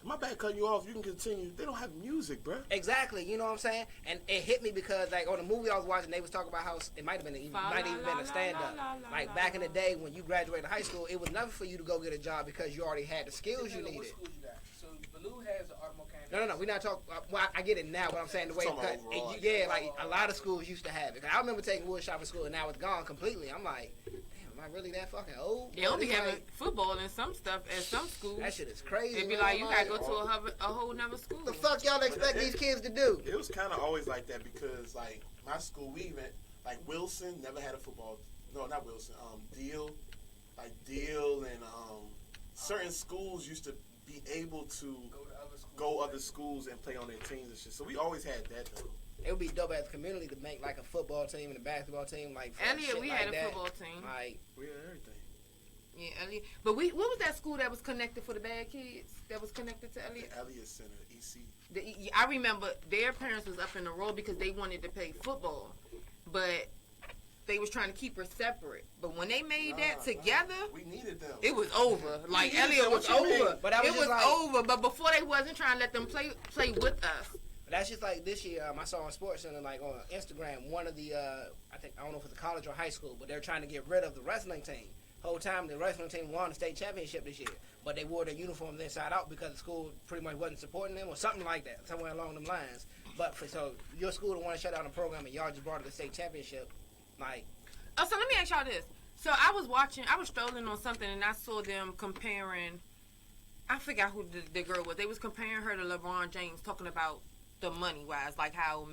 my bad cutting you off. You can continue. They don't have music, bro. Exactly. You know what I'm saying? And it hit me because like on the movie I was watching, they was talking about how it might have been even been a stand up. Like back in the day when you graduated high school, it was nothing for you to go get a job because you already had the skills you needed. What school you got? So Baloo has an art mechanic. No. We're not talking. Well, I get it now. What I'm saying, the way, like a lot of schools used to have it. I remember taking wood shop in school, and now it's gone completely. I'm like, damn, am I really that fucking old? They only having football and some stuff at some schools. That shit is crazy. It'd be like you gotta go to a whole nother school. The fuck y'all expect these kids to do? It was kind of always like that because like my school, we even like Wilson never had a football. No, not Wilson. Deal and certain schools used to be able to go other schools and play on their teams and shit. So we always had that though. It would be dope as a community to make like a football team and a basketball team. Like Elliot, we had like a football team. Like we had everything. Yeah, Elliot. But what was that school that was connected for the bad kids? That was connected to Elliot? The Elliot Center, EC. I remember their parents was up in the road because they wanted to play football, but they was trying to keep her separate. But when they made that together, we needed them. It was over. Like Elliot was over. But it was over. But before they wasn't trying to let them play with us. But that's just like this year. I saw on SportsCenter, like on Instagram, one of the I don't know if it's a college or high school, but they're trying to get rid of the wrestling team. Whole time the wrestling team won the state championship this year, but they wore their uniforms inside out because the school pretty much wasn't supporting them or something like that, somewhere along them lines. But so your school don't want to shut down the program and y'all just brought it to the state championship, like. Oh, so let me ask y'all this. So I was strolling on something and I saw them comparing. I forgot who the girl was. They was comparing her to LeBron James, talking about the money wise, like how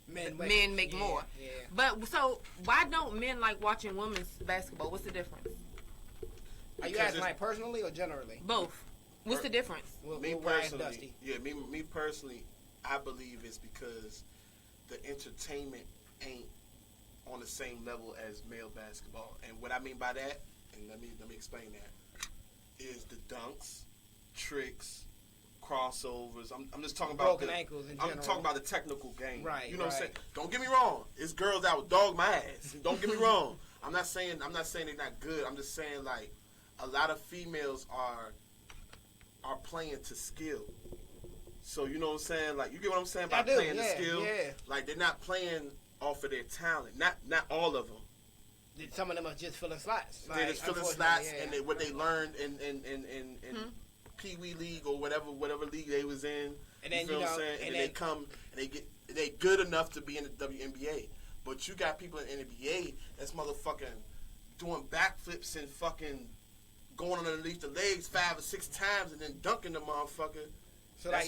men make more. Yeah. But so why don't men like watching women's basketball? What's the difference? Are you asking like personally or generally? Both. What's the difference? Me personally, me personally, I believe it's because the entertainment ain't on the same level as male basketball. And what I mean by that, and let me explain that, is the dunks, tricks, crossovers. I'm just talking about broken ankles in general. I'm talking about the technical game. Right. You know what I'm saying? Don't get me wrong. It's girls that would dog my ass. Don't get me wrong. I'm not saying they're not good. I'm just saying like a lot of females are playing to skill. So you know what I'm saying? Like you get what I'm saying by playing to skill? Yeah. Like they're not playing off of their talent. Not all of them. Some of them are just filling slots. They're just filling slots, and what they learned in Pee Wee League or whatever league they was in. And then you feel what I'm saying? And then they come and they good enough to be in the WNBA. But you got people in the NBA that's motherfucking doing backflips and fucking going underneath the legs 5 or 6 times and then dunking the motherfucker. So like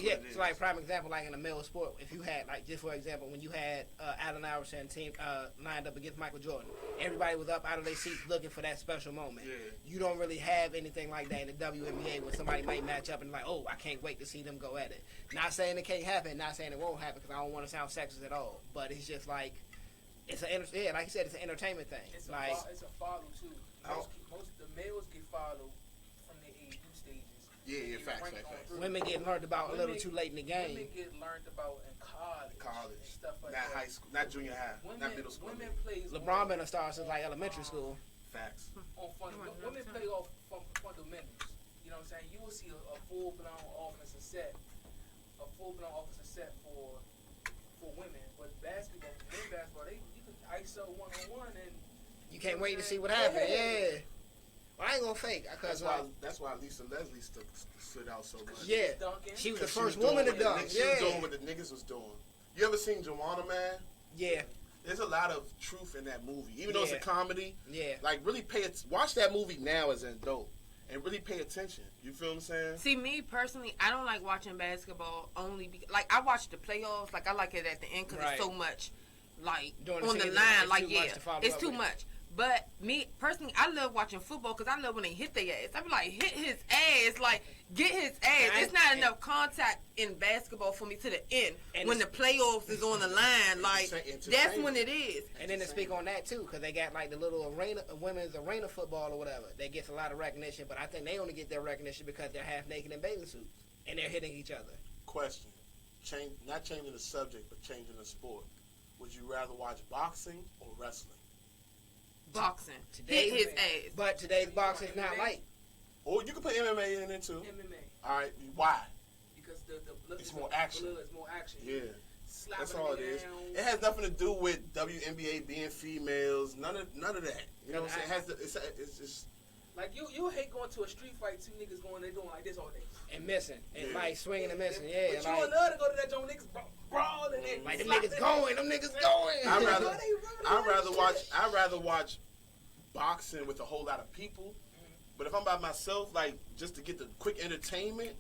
prime example, like in a male sport, if you had like just for example, when you had Allen Iverson team lined up against Michael Jordan, everybody was up out of their seats looking for that special moment. Yeah. You don't really have anything like that in the WNBA when somebody might match up and like, oh, I can't wait to see them go at it. Not saying it can't happen, not saying it won't happen because I don't want to sound sexist at all, but it's just like like you said, it's an entertainment thing. It's a follow too. Most the males get followed from their age stages. Yeah, facts. Women get learned about a little too late in the game. Women get learned about in college and stuff like not that. High school, not junior high, not middle school. Women plays. LeBron been a star since like elementary school. Facts. Women play off from fundamentals. You know what I'm saying? You will see a full blown offensive set, for women. But basketball, men's basketball, you can ISO 1-on-1 and you can't wait to see what happens. Yeah. Well, I ain't gonna fake. That's why Lisa Leslie stood out so much. Yeah, she was the first woman to dunk. She was doing what the niggas was doing. You ever seen Joanna, man? Yeah. There's a lot of truth in that movie, even though it's a comedy. Yeah. Like really watch that movie now as an adult and really pay attention. You feel what I'm saying? See, me personally, I don't like watching basketball only because, like, I watch the playoffs. Like, I like it at the end because it's so much, like, on the line. Like, yeah, it's too much. But me personally, I love watching football because I love when they hit their ass. I be like, hit his ass, like get his ass. It's not enough contact in basketball for me to the end. And when the playoffs is on the line, like that's when it is. And then to speak on that too, because they got like the little arena, women's arena football or whatever. That gets a lot of recognition, but I think they only get their recognition because they're half naked in bathing suits and they're hitting each other. Question: not changing the subject, but changing the sport. Would you rather watch boxing or wrestling? Boxing. Hit his ass. But today's boxing is not like. Or you can put MMA in it too. MMA. All right. Why? Because the blood it's more action. Blood is more action. Yeah. Slapping That's all it is. down. It has nothing to do with WNBA being females. None of that. You know what I'm saying? It's just like you hate going to a street fight. Two niggas going there doing like this all day and missing and like swinging and missing. Yeah. But like, you love to go to that joint niggas brawling and like them niggas going. Them niggas going. I'd rather watch boxing with a whole lot of people. But if I'm by myself, like just to get the quick entertainment,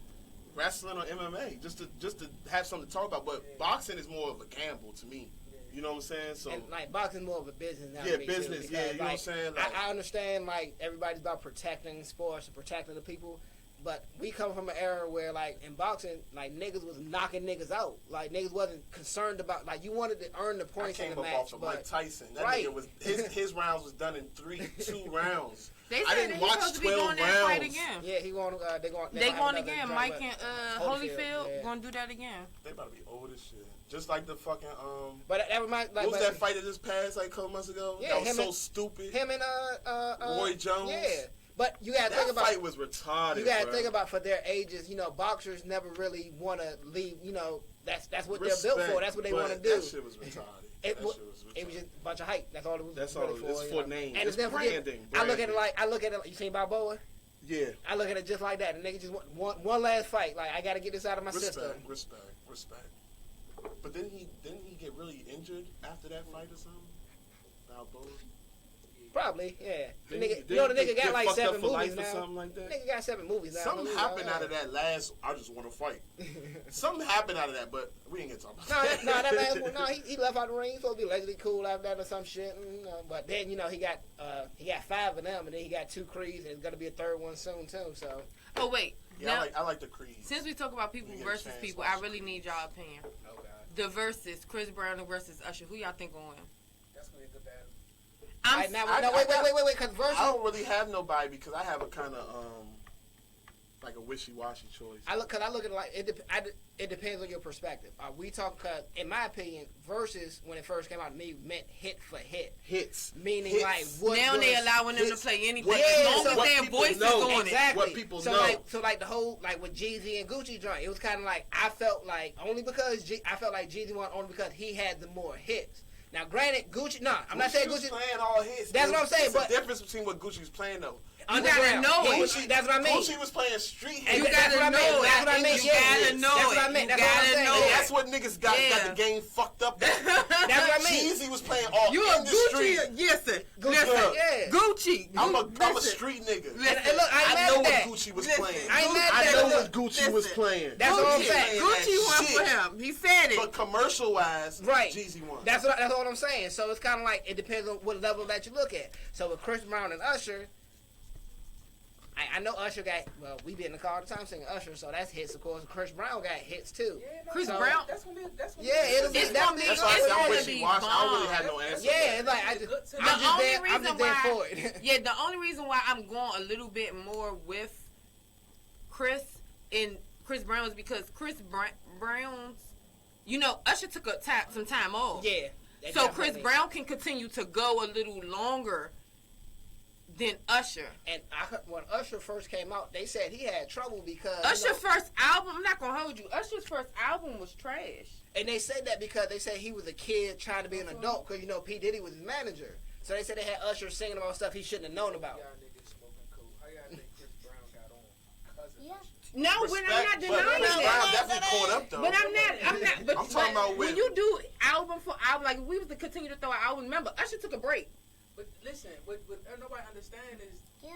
wrestling or MMA, just to have something to talk about. But boxing is more of a gamble to me. You know what I'm saying? So and like boxing is more of a business now. Yeah, business. Because, you know what I'm saying? Like, I understand like everybody's about protecting sports and protecting the people. But we come from an era where, like, in boxing, like, niggas was knocking niggas out. Like, niggas wasn't concerned about, like, you wanted to earn the points in the match. I came up off of Mike Tyson. That nigga was, his rounds was done in 2 rounds. They said I didn't watch 12 rounds. Yeah, he want they going again. Mike and Holyfield going to do that again. They about to be old as shit. Just like the fucking, But that reminds, like, what was that fight that just passed, like, a couple months ago? Yeah, that was so stupid. Him and, Roy Jones. Yeah. But you gotta think about that fight was retarded. You gotta think about for their ages. You know, boxers never really want to leave. You know, that's what they're built for. That's what they want to do. That shit was retarded. It was just a bunch of hype. That's all it was. That's really all. For, it's for name. And it's branding. I look at it like you seen Balboa. Yeah. I look at it just like that. The nigga just want one last fight. Like I gotta get this out of my system. Respect. But didn't he get really injured after that fight or something? Balboa. Probably, yeah. The nigga got like 7 movies now. Or something like that? Nigga got 7 movies now. Something happened out of that last. I just want to fight. Something happened out of that, but we ain't gonna talk about that. He left out the ring. He's supposed to be allegedly cool after that or some shit. But then he got 5 of them, and then he got 2 Creeds, and it's gonna be a 3rd one soon too. So. Oh wait. Yeah, now, I like the Creed. Since we talk about people versus people, I really need y'all opinion. Oh God. The versus Chris Brown versus Usher. Who y'all think will win? That's gonna be a good battle. Wait. Cause versus, I don't really have nobody because I have a kind of like a wishy-washy choice. I look at it like it depends on your perspective. We talk, cause in my opinion, versus when it first came out to me meant hit for hit. Hits. Meaning like what now they allowing them to play anything as long as their voice is on exactly. What people know. So like the whole like with Jeezy and Gucci joint, it was kind of like I felt like only because I felt like Jeezy won only because he had the more hits. Now, granted, Gucci. No, I'm not saying Gucci playing all hits. That's what I'm saying. But the difference between what Gucci was playing though. You gotta know it. That's what I mean. Gucci was playing street hits. You gotta know it. That's what I mean. You gotta know it. That's what I mean. You gotta know it. That's what niggas got the game fucked up. That's what I mean. Jeezy was playing all you in a the Gucci? street. Listen. Yeah. Gucci. I'm a street nigga. And look, I know what Gucci was playing. I know what Gucci was playing. That's what I'm saying. Gucci won for him. He said it. But commercial wise, right? Jeezy won. That's what I'm saying. So it's kind of like it depends on what level that you look at. So with Chris Brown and Usher. I know Usher got, well, we be in the car all the time singing Usher, so that's hits, of course. Chris Brown got hits, too. Yeah, no, Chris so Brown? That's gonna be it's gonna be That's why I wish he watched. I don't really bomb. have no answer. Yeah, it's like, I'm just there for it. Yeah, the only reason why I'm going a little bit more with Chris Brown is because Chris Brown's, Usher took some time off. Yeah. So Chris Brown can continue to go a little longer than Usher. And when Usher first came out, they said he had trouble because Usher's first album, I'm not gonna hold you. Usher's first album was trash. And they said that because they said he was a kid trying to be an adult because P Diddy was his manager. So they said they had Usher singing about stuff he shouldn't have known about. Y'all niggas smoking cool. How y'all think Chris Brown got on? Cousin. Yeah. No, I'm not denying Chris Brown that. definitely caught up though. But I'm not. But I'm talking about when you do album for album, like if we was to continue to throw out album, remember Usher took a break. But listen, what nobody understand is the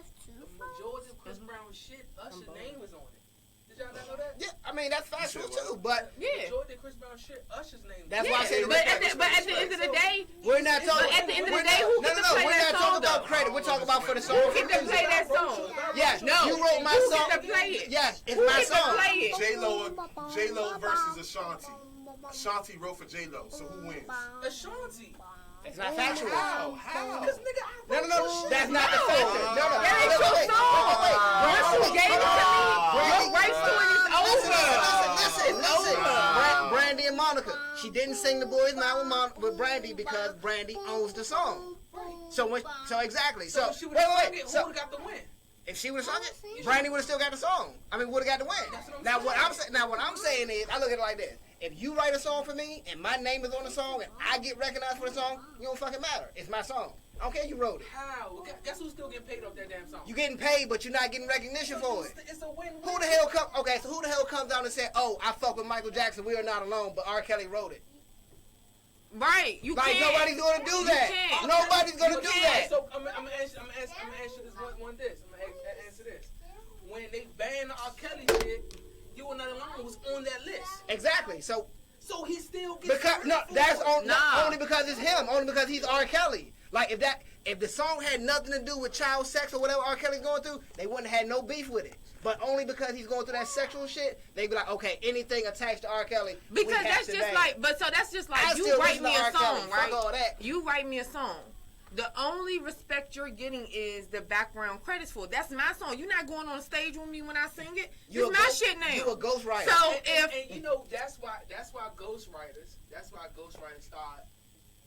majority of Chris Brown's shit, Usher's name was on it. Did y'all not know that? Yeah, I mean that's factual too. But The majority of Chris Brown's shit, Usher's name. That's why I said. But at the end of the day, we're not talking. But at the end of the day, who gets to play that song though? out for the song. Who get to play that song? Yes, No, you wrote my who song. get to play it? Yes, it's Who my get to song. play it? J-Lo versus Ashanti. Ashanti wrote for J-Lo, so who wins? Ashanti. It's not factual. How? This nigga, I wrote No, your shit. that's not the factor. No. That ain't your song. Once you gave it to me, your rights to it is over. Listen. Brandy and Monica. She didn't sing The Boys Now with Brandy because Brandy owns the song. So exactly. So So if she wait. would have sung it, who So would have got the win? if she would have sung it, Brandy would have still got the song. I mean, would have got the win. Now what I'm saying is, I look at it like this. If you write a song for me and my name is on the song and I get recognized for the song, you don't fucking matter. It's my song. I don't care you wrote it. How? Guess who's still getting paid off that damn song? You getting paid, but you're not getting recognition for it. It's a win-win. Who the hell comes down and said, "Oh, I fuck with Michael Jackson. We are not alone," but R. Kelly wrote it. Right, you Like can't. nobody's gonna do that. can't. Nobody's gonna do that. So I'm gonna answer this one. I'm gonna answer this. When they banned the R. Kelly shit, You Are Not Alone was on that list. Exactly. So he still gets because only because it's him. Only because he's R. Kelly. Like if the song had nothing to do with child sex or whatever R. Kelly's going through, they wouldn't have had no beef with it. But only because he's going through that sexual shit, they be like, okay, anything attached to R. Kelly. Because that's just like, that's just like you write me a song, right? Fuck all that. You write me a song. The only respect you're getting is the background credits for it. That's my song. You're not going on stage with me when I sing it. It's my shit now. You a ghostwriter. So and you know that's why ghostwriters start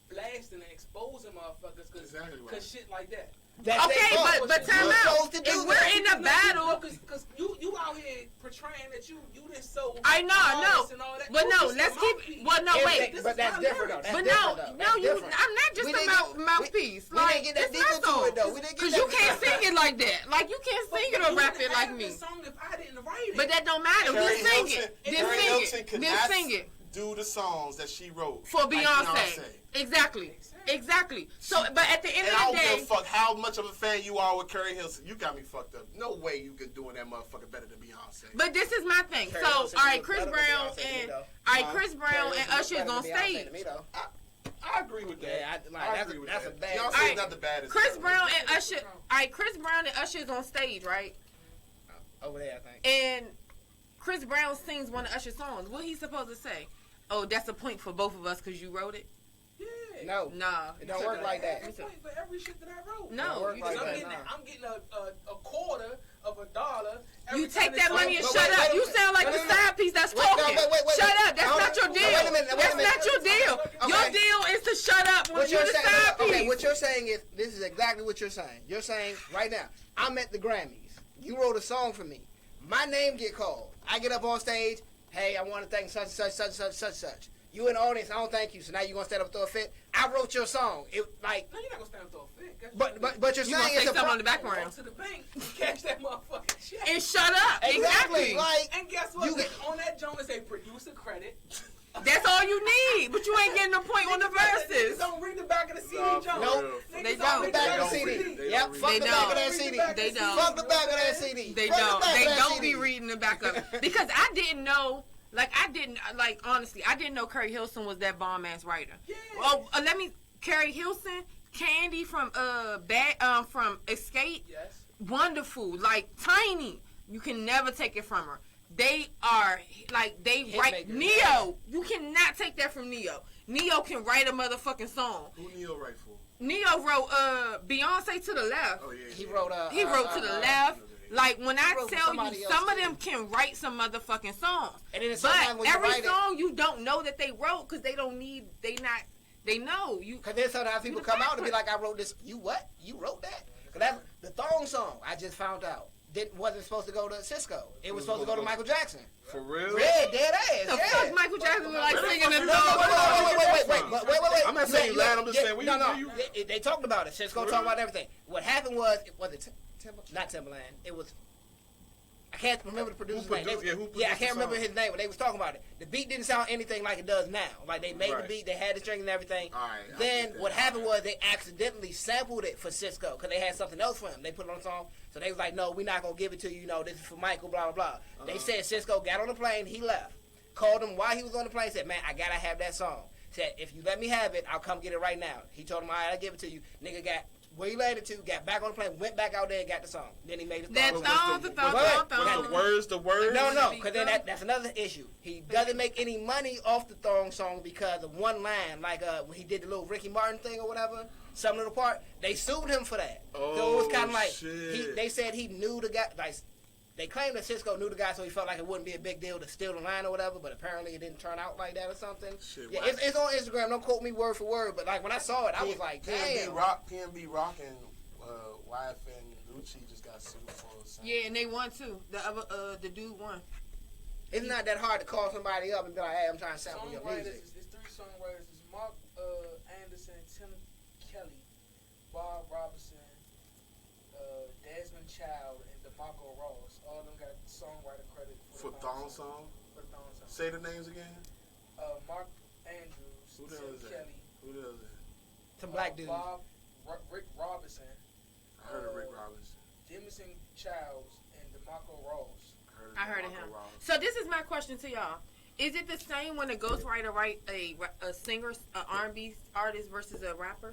blasting and exposing motherfuckers because shit like that. Okay, but time out. If we're in a battle, because you out here portraying that you did so. I know, but no, let's keep. Well, no, wait. But that's different though. But no, I'm not just a mouthpiece. Like it's my song. Because you can't sing it like that. Like you can't sing it or rap it like me. But that don't matter. Then sing it. Then sing it. Do the songs that she wrote for Beyonce. Exactly. So, but at the end of the day, I don't give a fuck how much of a fan you are with Carrie Hilson. You got me fucked up. No way you can doing that motherfucker better than Beyonce. But this is my thing. So, all right, Chris Brown and Usher is on stage. I agree with that. Yeah, I agree with that. That's a bad. Beyonce's not the baddest. Chris Brown and Usher. All right, Chris Brown and Usher is on stage, right? Over there, I think. And Chris Brown sings one of Usher's songs. What he supposed to say? Oh, that's a point for both of us because you wrote it. Yeah. Nah. It don't work like that. That's a point for every shit that I wrote. No, I'm getting a quarter of $1. You take that money and shut up. You sound like the side piece that's talking. Shut up. That's not your deal. That's not your deal. Your deal is to shut up when you're the side piece. Okay, what you're saying is, this is exactly what you're saying. You're saying, right now, I'm at the Grammys. You wrote a song for me. My name get called. I get up on stage. Hey, I want to thank such and such. You in the audience, I don't thank you. So now you gonna stand up and throw a fit? I wrote your song. It like. No, you're not gonna stand up and throw a fit. But you're saying it's a something on the background. Go to the bank, cash that motherfucking check, and shut up. Exactly. Like, and guess what? On that joint, it say producer credit. That's all you need, but you ain't getting no point on the verses. Niggas don't read the back of the CD, John. Nope. They don't. The back of the CD. Yep. Fuck the back of that CD. They don't. Fuck the back of that CD. They don't. They don't be reading the back of it. Because I didn't know. Honestly, I didn't know Carrie Hilson was that bomb ass writer. Yeah. Oh, Carrie Hilson, Candy from from Escape. Yes. Wonderful, like Tiny. You can never take it from her. They are they write Neo. You cannot take that from Neo. Neo can write a motherfucking song. Who Neo write for? Neo wrote Beyonce To the Left. Oh yeah. He wrote He wrote To the Left. Like when I tell you, some of them too. can write some motherfucking songs. And then but every song you don't know that they wrote because they don't need. They know you. Because then sometimes people come out and be like, "I wrote this." You what? You wrote that? Because that's the thong song. I just found out wasn't supposed to go to Cisco. It was supposed to go to Michael Jackson. For real? Red, dead ass. The fuck Michael Jackson like singing them Wait. I'm not saying you lied. I'm just saying. No. They talked about it. Cisco talked about everything. What happened was not Timberland. It was. I can't remember the producer's name. I can't remember his name, but they was talking about it. The beat didn't sound anything like it does now. Like they made the beat, they had the string and everything. Right, then what happened was they accidentally sampled it for Cisco because they had something else for him. They put it on a song, so they was like, "No, we're not gonna give it to you. You know, this is for Michael." Blah blah blah. They said Cisco got on the plane, he left. Called him while he was on the plane. Said, "Man, I gotta have that song." Said, "If you let me have it, I'll come get it right now." He told him, "All right, I'll give it to you." Nigga got where he landed to, got back on the plane, went back out there and got the song. Then he made the That thong. The words? No, because then that's another issue. He doesn't make any money off the thong song because of one line, like when he did the little Ricky Martin thing or whatever, some little part. They sued him for that. Oh, so it was kind of like, shit. they said he knew the guy, like, they claimed that Cisco knew the guy, so he felt like it wouldn't be a big deal to steal the line or whatever, but apparently it didn't turn out like that or something. Shit, yeah, it's on Instagram. Don't quote me word for word, but like when I saw it, I was like, damn. PNB Rock and YF and Lucci just got sued for something. Yeah, and they won too. The dude won. It's not that hard to call somebody up and be like, hey, I'm trying to sample your music. It's 3 songwriters. It's Mark Anderson, Tim Kelly, Bob Robinson, Desmond Child, and DeMarco Ross. All of them got songwriter credit for Thong Song. For the Thong Song. Say the names again. Mark Andrews, Who the Tim hell is that? Kelly. Who the hell is that? Some black dudes. Rick Robinson. I heard of Rick Robinson. Jameson Childs and DeMarco Ross. I heard of him. So this is my question to y'all. Is it the same when a ghostwriter write a singer, an R&B artist versus a rapper?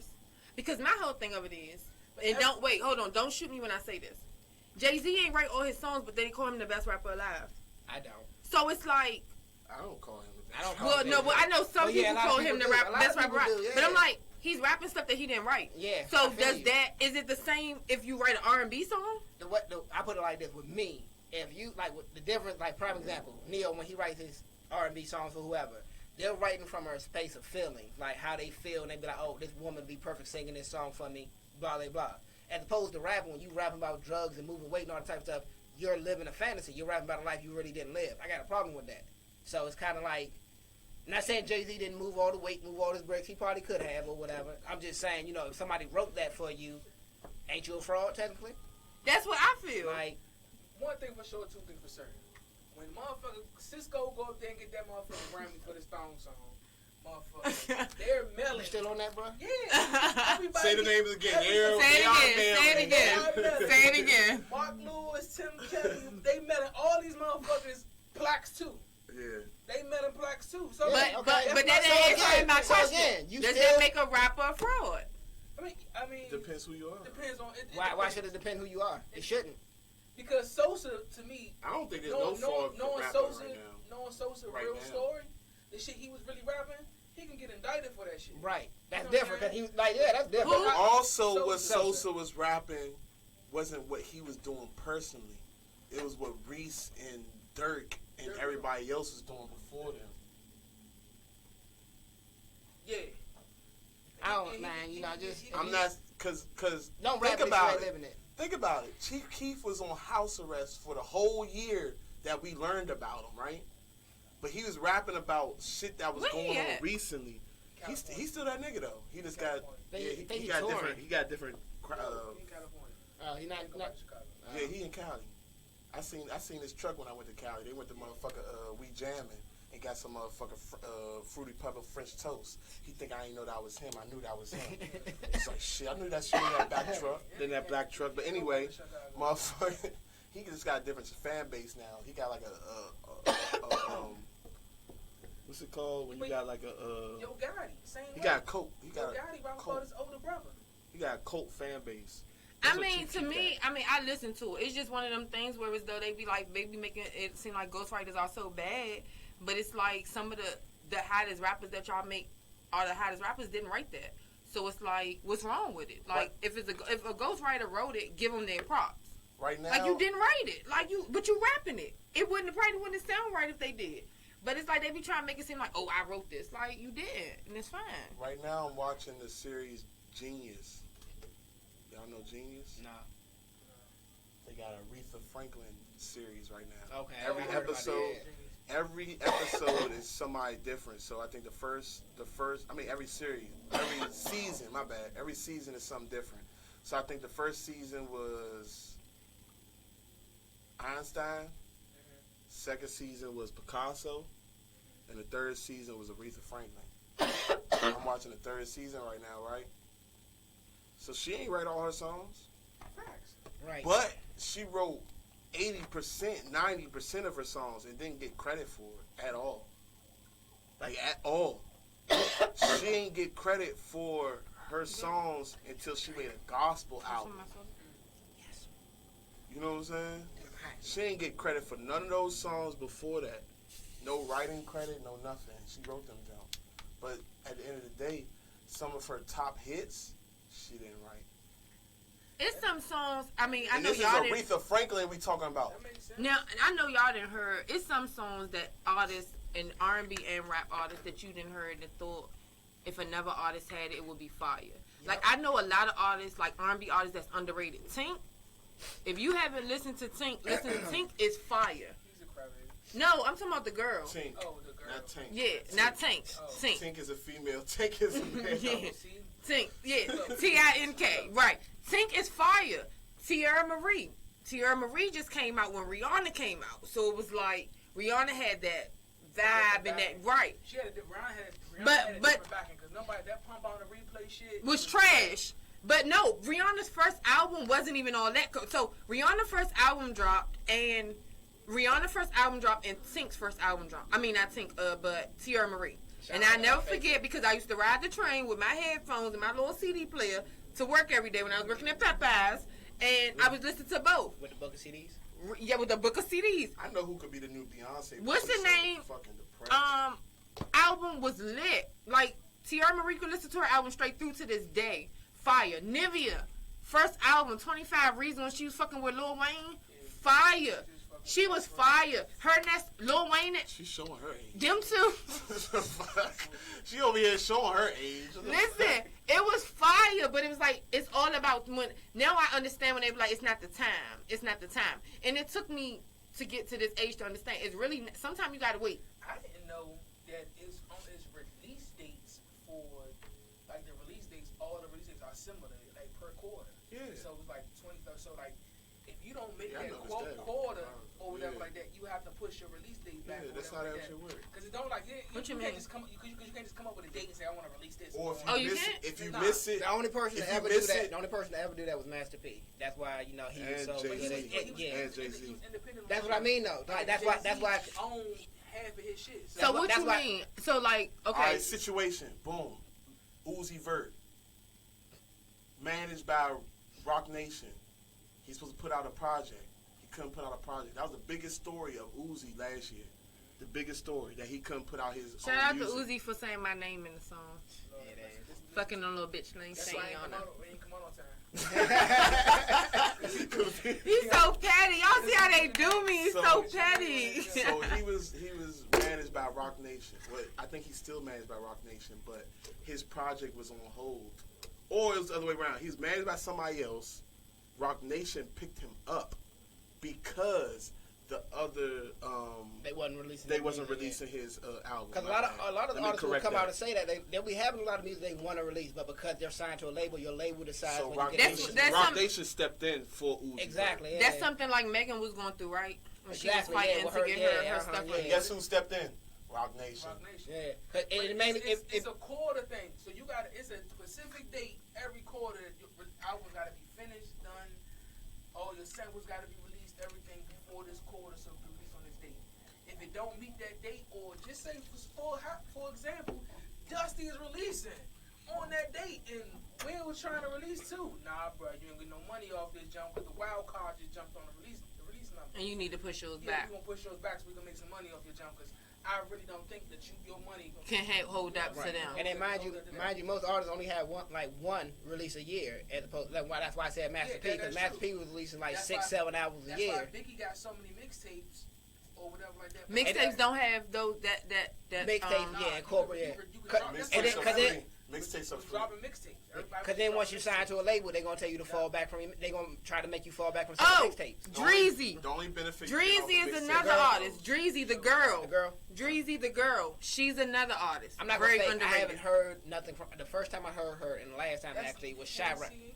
Because my whole thing of it is, and don't shoot me when I say this. Jay-Z ain't write all his songs, but they call him the best rapper alive. I don't. So it's like, I don't call him the I don't best. call well, him no, but I know some people call him the best rapper. Yeah. But I'm like, he's rapping stuff that he didn't write. Yeah. So is it the same if you write an R&B song? I put it like this with me. If you like with the difference, like prime example, Neo when he writes his R&B songs for whoever, they're writing from a space of feeling, like how they feel, and they be like, oh, this woman be perfect singing this song for me, blah blah blah. As opposed to rapping, when you rapping about drugs and moving weight and all that type of stuff, you're living a fantasy. You're rapping about a life you really didn't live. I got a problem with that. So it's kind of like, not saying Jay-Z didn't move all the weight, move all his bricks. He probably could have or whatever. I'm just saying, if somebody wrote that for you, ain't you a fraud technically? That's what I feel. Like, one thing for sure, two things for certain. When motherfucker Cisco go up there and get that motherfucking Grammy for this thong song, motherfucker, they're melting. you still on that, bro? Yeah. Say the names again. Say it again. Mark Lewis, Tim Kelly, they melting all these motherfuckers plaques too. Yeah. They melting plaques too. So But that answers my question. Does that make a rapper a fraud? I mean, depends who you are. Depends on it. Why should it depend who you are? It shouldn't. Because Sosa, to me, I don't think there's no fraud for rapping Sosa, right now. Knowing Sosa Right real now. story, the shit he was really rapping, he can get indicted for that shit. Right. That's different. Cause that's different. Also, what Sosa was rapping wasn't what he was doing personally. It was what Reese and Dirk and everybody else was doing before them. Yeah. I don't, man. I'm not, cause don't think rap about it. it. Living it. Think about it. Chief Keef was on house arrest for the whole year that we learned about him, right? But he was rapping about shit that was going on recently. He's still that nigga though. He just got he got different. He got different. He not. Yeah, he in Cali. I seen his truck when I went to Cali. They went to motherfucker We Jamming and got some motherfucker Fruity Pebble French toast. He think I ain't know that was him. I knew that was him. It's like shit. I knew that shit in that black truck. Then that black truck. But anyway, motherfucker, he just got a different fan base now. He got like a what's it called when you got like a Yo Gotti, same he way. got a cult. He got Yo Gotti rapping about his older brother. He got a cult fan base. I mean, to me, I listen to it. It's just one of them things where it's though they be making it seem like ghostwriters are so bad, but it's like some of the hottest rappers that y'all make are the hottest rappers didn't write that. So it's like, what's wrong with it? Like if a ghostwriter wrote it, give them their props. Right now, like you didn't write it, but you rapping it. It probably wouldn't sound right if they did. But it's like they be trying to make it seem like, oh, I wrote this. Like you did, and it's fine. Right now, I'm watching the series Genius. Y'all know Genius? No. They got a Aretha Franklin series right now. Okay. Every episode is somebody different. So I think every season, my bad. Every season is something different. So I think the first season was Einstein. Second season was Picasso. And the third season was Aretha Franklin. I'm watching the third season right now, right? So she ain't write all her songs. Facts. Right. But she wrote 80%, 90% of her songs and didn't get credit for it at all. Like, at all. She ain't get credit for her songs until she made a gospel album. You know what I'm saying? She ain't get credit for none of those songs before that. No writing credit, no nothing. She wrote them down. But at the end of the day, some of her top hits, she didn't write. It's some songs. I mean, I and know this y'all is Aretha Franklin we talking about. Now, I know y'all didn't heard. It's some songs that artists and R&B and rap artists that you didn't heard that thought if another artist had it, it would be fire. Yep. Like I know a lot of artists, like R&B artists, that's underrated. Tink. If you haven't listened to Tink, listen to Tink is fire. He's a crybaby. No, I'm talking about the girl. Tink. Oh, the girl. Not Tink. Yeah, Tink. not Tink. Oh. Tink. Tink is a female. Tink is a male. Yeah. Tink. Yeah. Tink. Right. Tink is fire. Tierra Marie. Tierra Marie just came out when Rihanna came out. So it was like Rihanna had that vibe and that right. She had a different but backing because nobody that pump on the replay shit was trash. But no, Rihanna's first album wasn't even all that. So Rihanna's first album dropped and Tink's first album dropped. I mean not Tink, but Tierra Marie. And I never forget because I used to ride the train with my headphones and my little CD player to work every day when I was working at Popeyes, and I was listening to both. With the book of CDs? Yeah, with the book of CDs. I know who could be the new Beyonce. What's the name? Fucking depressed. Album was lit. Like Tierra Marie could listen to her album straight through to this day. Fire. Nivea, first album, 25 Reasons when she was fucking with Lil Wayne. Fire. She was fire. Her and that Lil Wayne. She's showing her age. Them two. She over here showing her age. Listen, it was fire, but it was like, it's all about when, now I understand when they be like, it's not the time. It's not the time. And it took me to get to this age to understand. It's really, sometimes you gotta wait. I didn't know that it's on its release dates for, like the release dates, all the release dates are similar, like per quarter. Yeah. So it was like 23rd. So like, if you don't make Yeah, I that noticed that. quarter or whatever Yeah. like that, you have to push your release date back. Yeah, or that's how whatever that like shit works. Because it don't like What you can't mean? just come you can't just come up with a date and say I want to release this. Or if Oh, you you miss can't? it, if you Nah. miss it, The only person If to you ever do miss that, it- the only person to ever do that was Master P. That's why he was And so Jay-Z. good. And Jay-Z. That's what I mean, though. Like, that's why. own half of his shit. So what that's you why- mean? So like, okay. All right, situation. Boom. Uzi Vert. Managed by Rock Nation. He's supposed to put out a project. He couldn't put out a project. That was the biggest story of Uzi last year. The biggest story that he couldn't put out his Shout own out music. to Uzi for saying my name in the song. Yeah, it is. Fucking on little bitch lane That's saying why on her. we ain't come on time. He's so petty. Y'all see how they do me? He's so petty. So he was managed by Rock Nation. Well, I think he's still managed by Rock Nation, but his project was on hold. Or it was the other way around. He was managed by somebody else. Rock Nation picked him up because the other They wasn't releasing. they wasn't releasing his album. Because a lot of the Let me artists will correct come that. out and say that they'll be having a lot of music they want to release, but because they're signed to a label, your label decides So when Rock you get Nation, That's Rock some- Nation stepped in for Uzi. exactly. Yeah. That's something like Megan was going through, right? When Exactly, she was fighting yeah, with to her- get yeah, her stuff. yeah. But guess who stepped in? Rock Nation. Rock Nation. Yeah. But It mainly it's a quarter thing. So you got it's a specific date every quarter. Your album got to be finished, done. All your samples got to be released. Everything before this quarter, so be released on this date. If it don't meet that date, or just say for example, Dusty is releasing on that date, and Will was trying to release too. Nah, bro, you ain't get no money off this jump because the wild card just jumped on the release number. And you need to push yours Yeah, back. we gonna push yours back so we can make some money off your jump because I really don't think that your money Can hold up to them. And then mind you, most artists only have one release a year. As opposed, that's why I said Master P, because Master P was releasing like That's 6-7 albums a That's year. why Biggie got so many mixtapes or whatever like that. Mixtapes don't have those that Mixtapes, Nah, yeah, incorporate. you Yeah. could drop And mixtapes. then- 'cause then- Mixtapes are We free. dropping mixtapes. Everybody Because was then once dropping you sign mixtapes. to a label, they're gonna tell you to fall back from. They're gonna try to make you fall back from Oh, mixtapes. Dreezy. The only benefit. you get off Dreezy of is mixtape- another artist. Dreezy the girl. The girl. Dreezy the girl. She's another artist. I'm not very gonna say I underrated. haven't heard nothing from. The first time I heard her, and the last time That's actually was Hennessy Chirac. and you.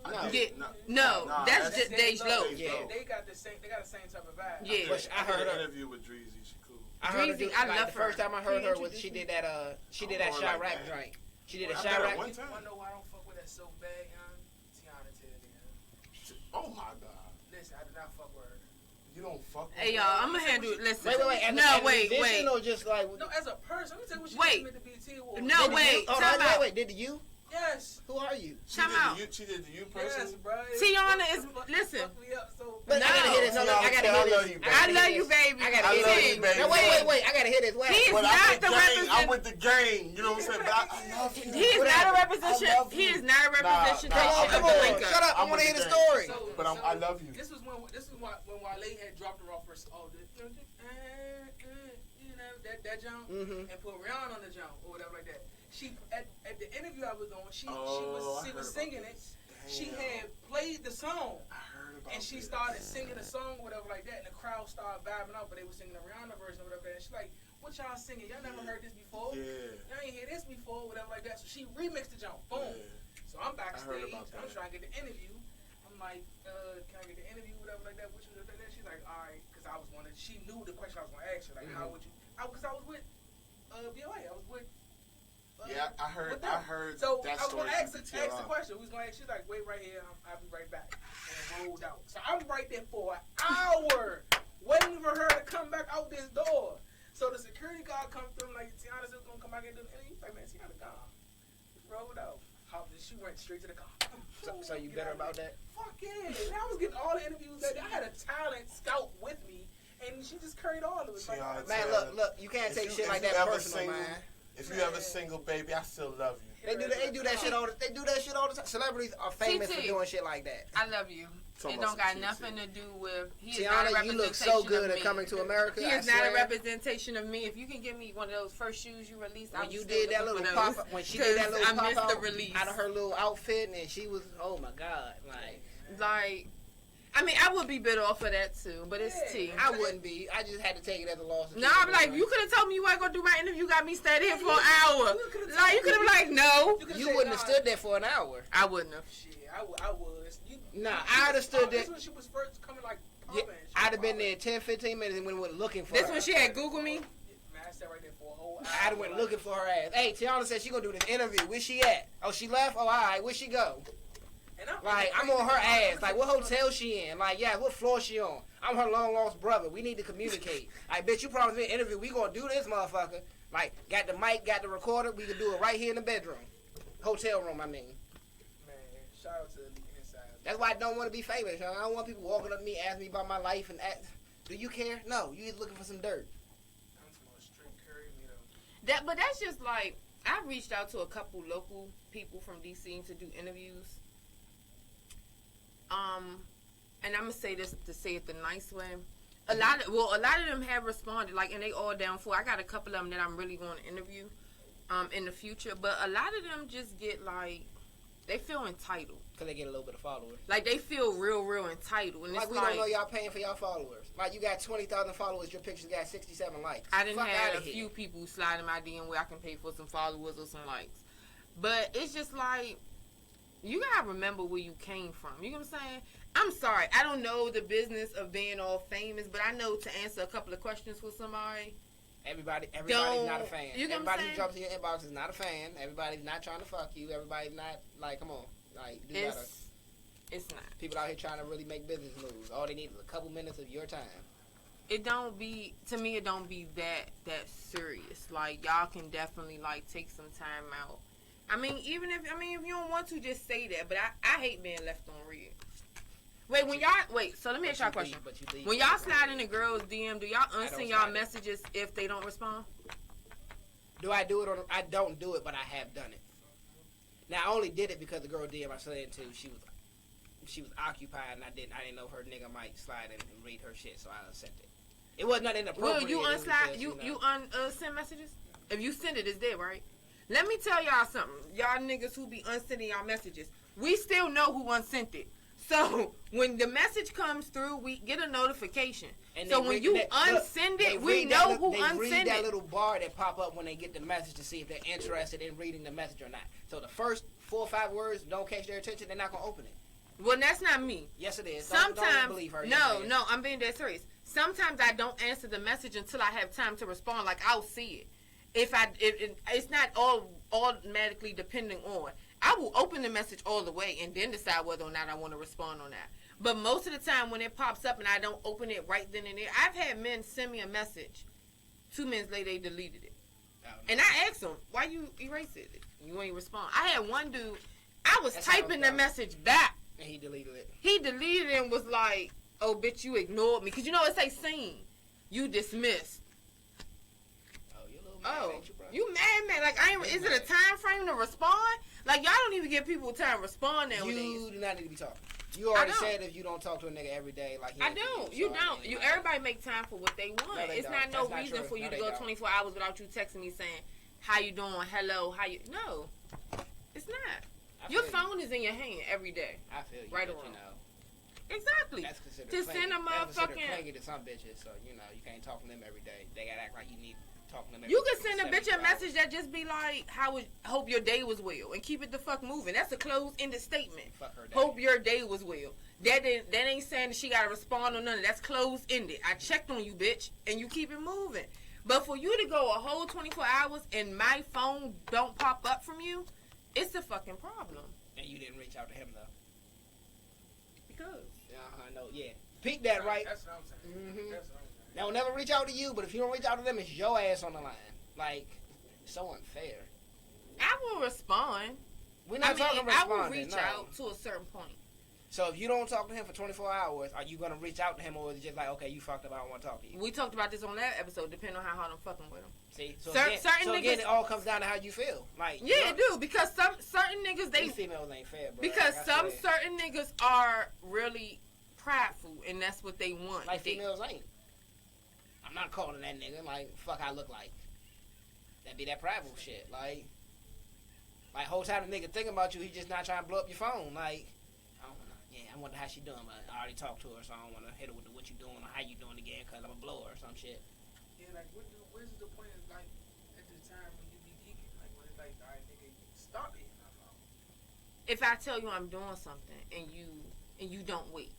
No. Yeah, no, Nah, that's that's just Dej Low. Yeah. They got the same type of vibe. Yeah. But I I heard heard an her. interview with Dreezy. She cool. I heard her Dreezy, do, I like, love the her. first time I heard She her was introduced she me. did that she did I that don't like Chirac that. joint. She did a I met her Chirac. one You time. wanna know why I don't fuck with that so bad, young? Tiana Taylor. Oh my god. Listen, I do not fuck with her. You don't fuck with Hey y'all, I'm gonna handle it. Listen. Wait. As No, a wait. musician or just like. No, as a person, let me tell you what she Wait. did at the BET Awards. No, Did wait. you- hold Time on, out. wait. Did you? Yes. Who are you? She Come out. did the you Yes, person? bro. Tiana is listen. Fuck me up so But No. I gotta hear this. No, I gotta hear I love this. you, baby. I love you, baby. I gotta I hear love this. you, baby. Now, wait. I gotta hear this. Wait. He is But not I'm the with gang. represent- I'm with the gang. You know what I'm saying? But I love you. He is not a representation. I love He you. is not a representation Nah, of Come the on, link shut up. I I'm want to with hear the the gang. story. But I love you. This is when Wale had dropped her off first. Oh, that jump, Mhm. and put Rihanna on the jump or whatever like that. She at the interview I was on, she was singing it. She had played the song. I heard about And she this. started singing the song, whatever like that, and the crowd started vibing out, but they were singing the Rihanna version or whatever. And she's like, "What y'all singing? Y'all never heard this before? Yeah. Y'all ain't hear this before, whatever like that." So she remixed the jump. Boom. Yeah. So I'm backstage. about that. I'm trying to get the interview. I'm like, "Can I get the interview, whatever like that?" Which was like that. She's like, "All right," because I was wondering. She knew the question I was gonna ask her. Like, how would you? Because I was with BOA. I was with. Yeah, I heard. I heard So that I was story. gonna ask from the TLR. question. We was gonna ask. She's like, "Wait right here. I'll be right back." And rolled out. So I'm right there for an hour waiting for her to come back out this door. So the security guard comes through like, "Tiana's gonna come back and do the interview." Like, man, Tiana gone. Rolled out. She went straight to the car. So you better about that? Fuck yeah. And I was getting all the interviews. I had a talent scout with me, and she just carried all of it. See how it's Man, look, you can't take shit like that personal, man. If you ever single, baby, I still love you. They do that shit all the time. Celebrities are famous for doing shit like that. I love you. So It much don't got TT. nothing to do with. He is not a Tiana, you look so representation good of at me. Coming to America. He I is not a swear. representation of me. If you can give me one of those first shoes you released, When I'm you still did that looking little for those, pop, when she did that 'cause little I pop missed out, the release. out of her little outfit, and she was, oh my god, Like, I mean, I would be bitter off of that too, but it's tea. I wouldn't be. I just had to take it as a loss. No, I'm like, you could have told me you weren't gonna do my interview. You got me stayed here for an hour. Like, you could have been like, no. You wouldn't have stood there for an hour. I wouldn't have. Shit, I was. Nah, I'd have stood there. This when she was first coming like. Yeah, I'd have been there 10, 15 minutes and went looking for This her. when she had Google me. Man, I sat right there for a whole hour. I'd have went looking for her ass. Hey, Tiana said she gonna do this interview. Where she at? Oh, she left? Oh, all right. Where she go? And I'm on her ass. Like, what hotel she in? Like, yeah, what floor she on? I'm her long lost brother. We need to communicate. I bet you promised me an interview. We gonna do this, motherfucker. Like, got the mic, got the recorder. We can do it right here in the bedroom. Hotel room, I mean. Man, shout out to the inside. That's why I don't want to be famous. I don't want people walking up to me, asking me about my life and ask, do you care? No, you just looking for some dirt. I'm supposed to straight curry me though. But that's just like, I reached out to a couple local people from DC to do interviews. And I'm gonna say this to say it the nice way. A lot of them have responded, like, and they all down for. I got a couple of them that I'm really going to interview, in the future. But a lot of them just get like, they feel entitled. Because they get a little bit of followers. Like, they feel real entitled. And Like, it's we don't know y'all paying for y'all followers. Like, you got 20,000 followers, your pictures got 67 likes. I didn't Fuck have outta a here. few people slide in my DM where I can pay for some followers or some likes. But it's just like, you gotta remember where you came from. You know what I'm saying? I'm sorry, I don't know the business of being all famous, but I know to answer a couple of questions for somebody. Everybody's Don't- not a fan. you get what I'm Everybody who saying? jumps in your inbox is not a fan. Everybody's not trying to fuck you. Everybody's not, like, come on. Like, do better. It's not. People out here trying to really make business moves. All they need is a couple minutes of your time. It don't be, to me, it don't be that serious. Like, y'all can definitely, like, take some time out. I mean, if you don't want to, just say that. But I hate being left on read. So let me ask y'all a question. When y'all slide in a girl's DM, do y'all unsend y'all messages if they don't respond? Do I do it or I don't do it, but I have done it. Now I only did it because the girl DM I slid into, she was occupied and I didn't know her nigga might slide in and read her shit, so I unsent it. It wasn't nothing inappropriate. Will you unslide? You unsend messages? If you send it, it's dead, right? Let me tell y'all something. Y'all niggas who be unsending y'all messages, we still know who unsent it. So when the message comes through, we get a notification. And so when you unsend it, we know who unsent it. They read that little bar that pop up when they get the message to see if they're interested in reading the message or not. So the first 4 or 5 words don't catch their attention, they're not gonna open it. Well, that's not me. Yes, it is. Sometimes, don't believe her. no, I'm being dead serious. Sometimes I don't answer the message until I have time to respond. Like, I'll see it. It's not all automatically depending on. I will open the message all the way and then decide whether or not I want to respond on that. But most of the time when it pops up and I don't open it right then and there, I've had men send me a message. 2 minutes later, they deleted it. And I asked him, why you erase it? You ain't respond. I had one dude, I was That's typing the message back. And he deleted it. He deleted it and was like, oh, bitch, you ignored me. Because you know it say seen. You dismissed. Oh, you a little mad, ain't you, bro? You mad. Like, is it a time frame to respond? Like, y'all don't even give people time to respond nowadays. You do not need to be talking. You already said if you don't talk to a nigga every day, like I don't. You don't. Everybody make time for what they want. No, they it's don't. not That's reason true. for you No, to they go don't. 24 hours without you texting me saying, how you doing? Hello, how you... No. It's not. Your phone is in your hand every day. I feel you. Right but, or you wrong. know, That's considered to clingy. send a That's motherfucking... considered clingy to some bitches, so, you know, you can't talk to them every day. They gotta act like you need to talk to them every You can send a bitch a 72 message that just be like, hope your day was well, and keep it the fuck moving. That's a closed-ended statement. Fuck her day. Hope your day was well. That ain't saying that she gotta respond or nothing. That's closed-ended. I checked on you, bitch, and you keep it moving. But for you to go a whole 24 hours and my phone don't pop up from you, it's a fucking problem. And you didn't reach out to him, though. Because. I know, yeah. Peep that, right? That's what I'm saying. Mm-hmm. That's what I'm saying. Now, we'll never reach out to you, but if you don't reach out to them, it's your ass on the line. Like, it's so unfair. I will respond. We're not talking I responding, will reach no. out to a certain point. So if you don't talk to him for 24 hours, are you going to reach out to him, or is it just like, okay, you fucked up, I don't want to talk to you? We talked about this on that episode, depending on how hard I'm fucking with him. See? So, Certain again, niggas- it all comes down to how you feel. Like, Yeah, it do, because certain niggas, these females ain't fair, bro. because Like I some said. certain niggas are really prideful, and that's what they want. Like females ain't. I'm not calling that nigga like fuck I look like. That be that prideful shit. Like whole time the nigga thinking about you, he just not trying to blow up your phone. Like, I don't know. Yeah, I wonder how she doing, but I already talked to her, so I don't want to hit her with the what you doing or how you doing again, cause I'm a blower or some shit. Yeah, like, where's the point of, like, at the time when you be geeking? Like, when it's like, all right, nigga, stop it. If I tell you I'm doing something and you don't wait.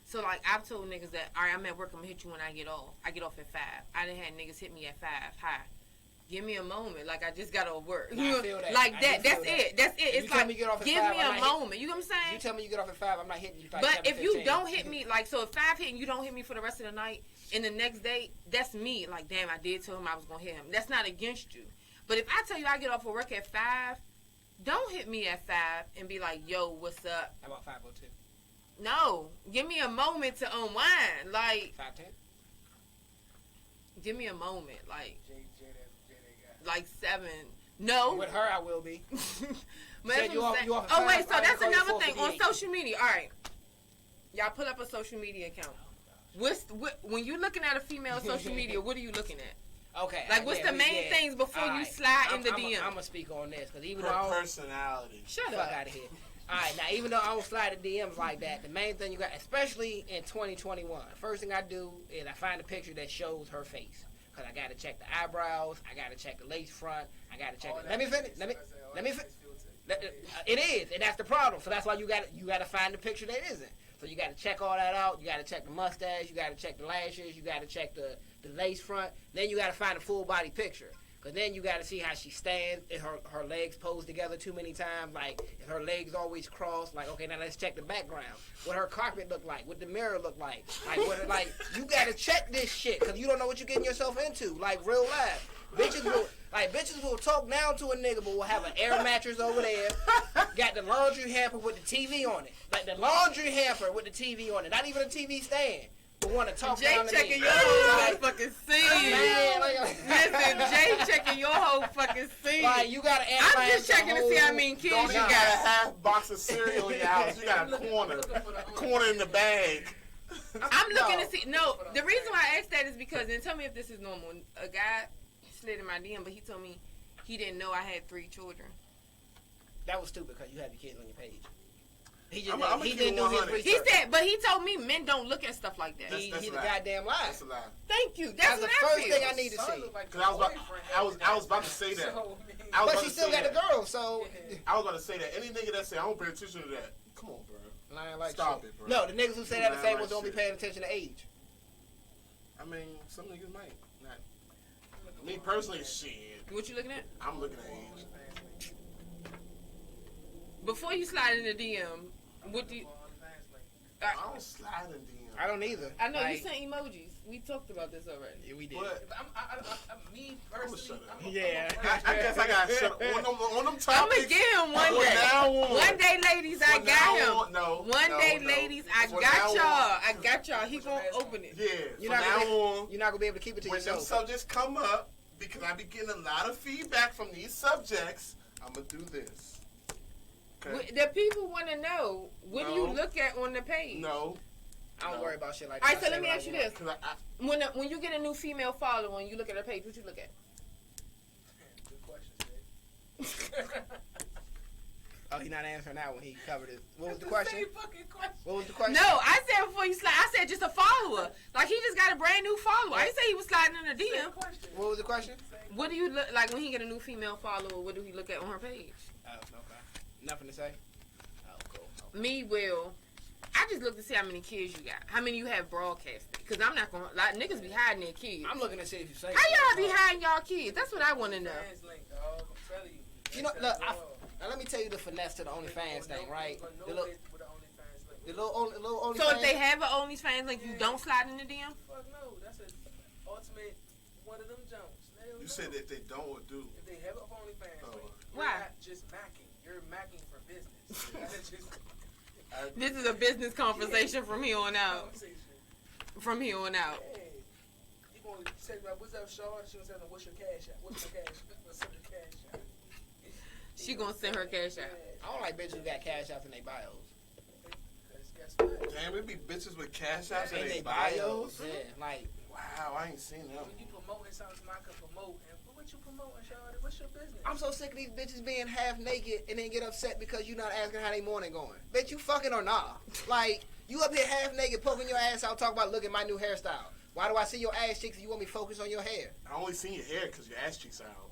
So like I've told niggas that, all right, I'm at work, I'm gonna hit you when I get off. I get off at 5. I done had niggas hit me at 5. Hi. Give me a moment, like I just got off work. I feel that. Like I that. do That's feel it. that. That's it. If It's you tell like me you get off at give 5, me I'm a not moment. You know what I'm saying? You tell me you get off at 5, I'm not hitting you. Like But 7, if you 15. don't hit me, like, so if 5 hit and you don't hit me for the rest of the night, and the next day, that's me. Like, damn, I did tell him I was going to hit him. That's not against you. But if I tell you I get off of work at 5, don't hit me at 5 and be like, yo, what's up? How about 5:02? No. Give me a moment to unwind. Like, 5:10? give me a moment. Like, That guy. like 7. No. With her, I will be. But Said that's you what I'm off- saying. you off at Oh, 5, wait, so I that's call you another 4 thing. for On the 8. social media, all right. Y'all pull up a social media account. When you looking at a female social media, what are you looking at? Okay. Like, what's the main things before you slide in the DM? I'm gonna speak on this because even Her though personality. Shut fuck up. out of here. All right, now even though I don't slide the DMs like that, the main thing you got, especially in 2021, first thing I do is I find a picture that shows her face because I gotta check the eyebrows, I gotta check the lace front, I gotta check. Let me finish. Let me finish. It is, and that's the problem. So that's why you gotta find the picture that isn't. So you gotta check all that out. You gotta check the mustache. You gotta check the lashes. You gotta check the lace front. Then you gotta find a full body picture. Cause then you gotta see how she stands. If her legs posed together too many times, like if her legs always crossed. Like, okay, now let's check the background. What her carpet look like? What the mirror look like? Like you gotta check this shit. Cause you don't know what you're getting yourself into. Like real life. Bitches will talk down to a nigga, but will have an air mattress over there. Got the laundry hamper with the TV on it. Like the laundry hamper with the TV on it. Not even a TV stand. But want to talk Jay down to checking me. your whole fucking scene. Man, Listen, Jay checking your whole fucking scene. Like you gotta act I'm like just checking to see how many kids Don't you you got a got. half box of cereal in your house. You got a corner in the bag. I'm looking to see. No, the reason why I asked that is because, and tell me if this is normal. A guy slid in my DM, but he told me he didn't know I had 3 children. That was stupid because you have your kids on your page. He just I'ma he keep didn't it do his 100. research. He said, but he told me men don't look at stuff like that. He's That's a the lie. goddamn lie. That's a lie. Thank you. That's That's the what I first feel. thing I need to see. Cause I was about to say that. I was But about she to still say got that. the girl, so I was about to say that. Any nigga that say I don't pay attention to that, come on, bro. lying like Stop shit. it, bro. No, the niggas who say that the Lying same like ones don't be shit. paying attention to age. I mean, some niggas might not. Me personally, shit. What you looking at? I'm looking at age. Before you slide in the DM, what do you? I don't slide in DMs. I don't either. I know like, you sent emojis. We talked about this already. Yeah, we did. But Me personally, Yeah. I guess I got shut up on them topics. I'm gonna get him one day. Now on. One day, ladies, I got him. One day, no. ladies, I From got now y'all. on. I got y'all. He gonna open it. Yeah, You're from not now gonna on, You're not gonna be able to keep it to when them yourself. subjects come up, because I be getting a lot of feedback from these subjects, I'm gonna do this. Okay? The people want to know, what do you No. look at on the page? No. I don't worry about shit like All that. right, so let me ask you this. Because When you get a new female follower and you look at her page, what you look at? Good question, Dave. Oh, he not answering that one. He covered it. What was It's the question? same fucking question. What was the question? No, I said before you slide, I said just a follower. Like, he just got a brand new follower. I didn't say he was sliding in a Same DM. question. What was the question? What do you look like when he get a new female follower? What do he look at on her page? Oh, okay. Nothing to say? Oh, cool. Me, Will, I just look to see how many kids you got. How many you have broadcasted. Because I'm not going to, like, niggas be hiding their kids. I'm looking to see if you say How y'all be hiding y'all kids? That's what I want to know. Fans link, dog. I'm telling you. You know, look, now let me tell you the finesse to the OnlyFans thing, right? The little OnlyFans. So if they have an OnlyFans link, you don't slide in the DM? Fuck no. That's an ultimate one of them Jones. you said that they don't or do. If they have an OnlyFans Oh. link, Why? you're not just macking. You're macking for business. That's just This is a business conversation from here on out. conversation. From here on out. Hey, you gonna say, what's up, Shaw? She gonna say, what's your cash at? What's your cash? What's your cash at? She gonna send her cash out. I don't like bitches who got cash outs in their bios. Because guess what? Damn, it be bitches with cash apps in In their their bios. Yeah, like, Wow, I ain't seen that. When you promoting something I can promote, and what you promoting, Shaw? What's your business? I'm so sick of these bitches being half naked and then get upset because you not asking how they morning going. Bitch, you fucking or not? Like, you up here half naked poking your ass out talking about look at my new hairstyle. Why do I see your ass cheeks and you want me to focus on your hair? I only seen your hair because your ass cheeks are out.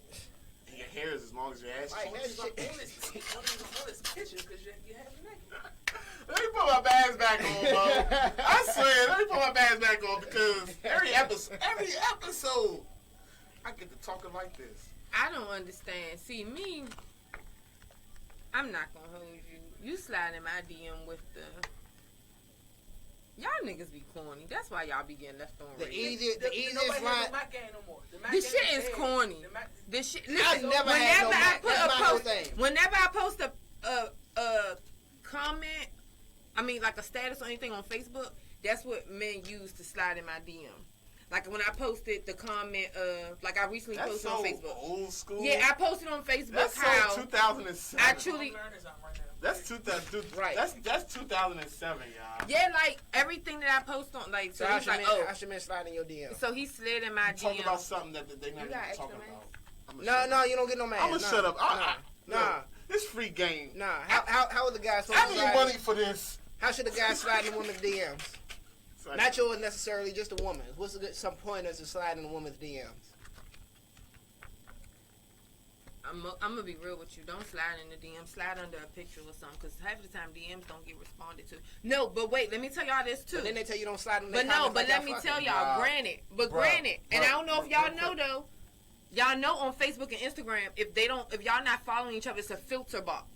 And your hair is as long as your ass Like, cheeks. that shit. One is kitchen because you have naked. Let me put my bags back on, bro. I swear, let me put my bags back on because every episode, I get to talking like this. I don't understand. See, me, I'm not gonna hold you. You slide in my DM with the... Y'all niggas be corny. That's why y'all be getting left on The red. easiest Nobody line. has no Mac game no more. The Mac This game shit is dead. corny. The Mac- This shit. I Listen, never had no Mac. That's my whole thing. Whenever I post a comment, I mean like a status or anything on Facebook, that's what men use to slide in my DM. Like when I posted the comment like I recently That's posted so on Facebook. old school. Yeah, I posted on Facebook That's how so 2007. I truly. I'm learning something right now. That's 2000. Right. That's 2007, y'all. Yeah, like everything that I post on, like So so I he's should like, mean, oh, I should mean sliding in your DM. so he slid in my Talk DM. about something that they not You even got extra talking man? about. No, you don't get no man. I'm gonna shut up. Nah. It's free game. Nah. How are the guys supposed I to need slide? money for this. How should the guy slide in women's DMs? It's like, Not yours necessarily, just a woman's. What's some pointers to slide in a woman's DMs? I'm gonna be real with you. Don't slide in the DM. Slide under a picture or something, because half the time DMs don't get responded to. No, but wait, let me tell y'all this too. But then they tell you don't slide in their But no, comments but like let y'all me fucking. tell y'all, Bruh. granted, and I don't know if y'all Bruh. know though. Y'all know on Facebook and Instagram, if y'all not following each other, it's a filter box.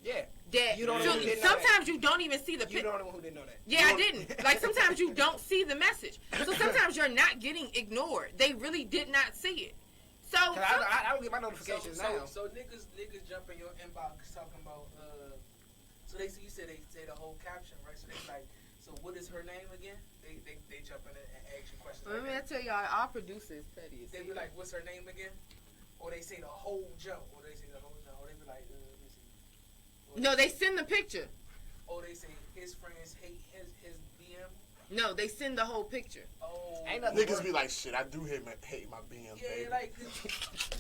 Yeah. That You don't know so who didn't know sometimes you don't even see the You picture. don't know who didn't know that. Yeah, I didn't. Like sometimes you don't see the message. So sometimes you're not getting ignored. They really did not see it. So 'Cause I don't get my notifications now. So niggas jump in your inbox talking about so they see you say the whole caption, right? So they like, so what is her name again? They jump in and ask you questions. let Like me that. tell y'all, our producer is petty. They be like, what's her name again? Or they say the whole jump. Or they say the whole jump. Or they be like, let me see. Or No, they send the picture. Or they say his friends hate his BM. No, they send the whole picture. Oh, Ain't nothing niggas worse. be like, shit, I do hate my BM, yeah, baby. like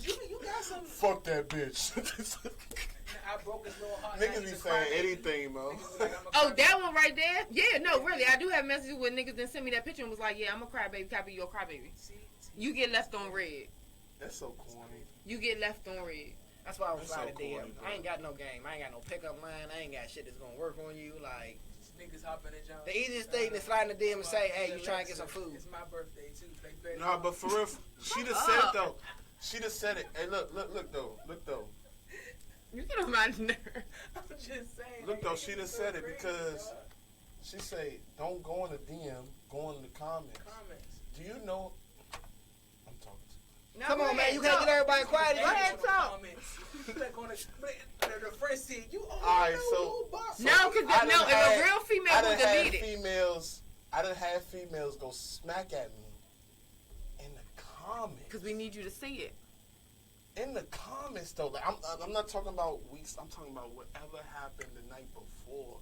you got some. Fuck that bitch. I broke his little heart. Niggas be saying anything, bro. Niggas be like, I'm a Oh, crybaby. that one right there? Yeah, no, really. I do have messages where niggas then send me that picture and was like, yeah, I'm a crybaby, copy your crybaby. See, You get left on red. That's so corny. You get left on red. That's why I was That's so sliding corny, DM. bro. I ain't got no game. I ain't got no pickup line. I ain't got shit that's gonna work on you. Like niggas hopping and jumping. the easiest thing is slide in the DM and say, "Hey, you trying to get some food?" It's my birthday too. Like, better- Nah, but for real, she just said it though. She just said it. Hey, look though. You get on my nerve. I'm just saying. Look like, though, niggas she is just so said it crazy, because dog. She say, don't go in the DM, go in the comments. Do you know? I'm talking to you. No, Come on, man. ahead, You can't get everybody quiet. Go ahead, talk. The friend said, you Alright, so No, because if a real female would delete it. I done had females go smack at me in the comments. Because we need you to see it. In the comments, though, like I'm not talking about weeks. I'm talking about whatever happened the night before.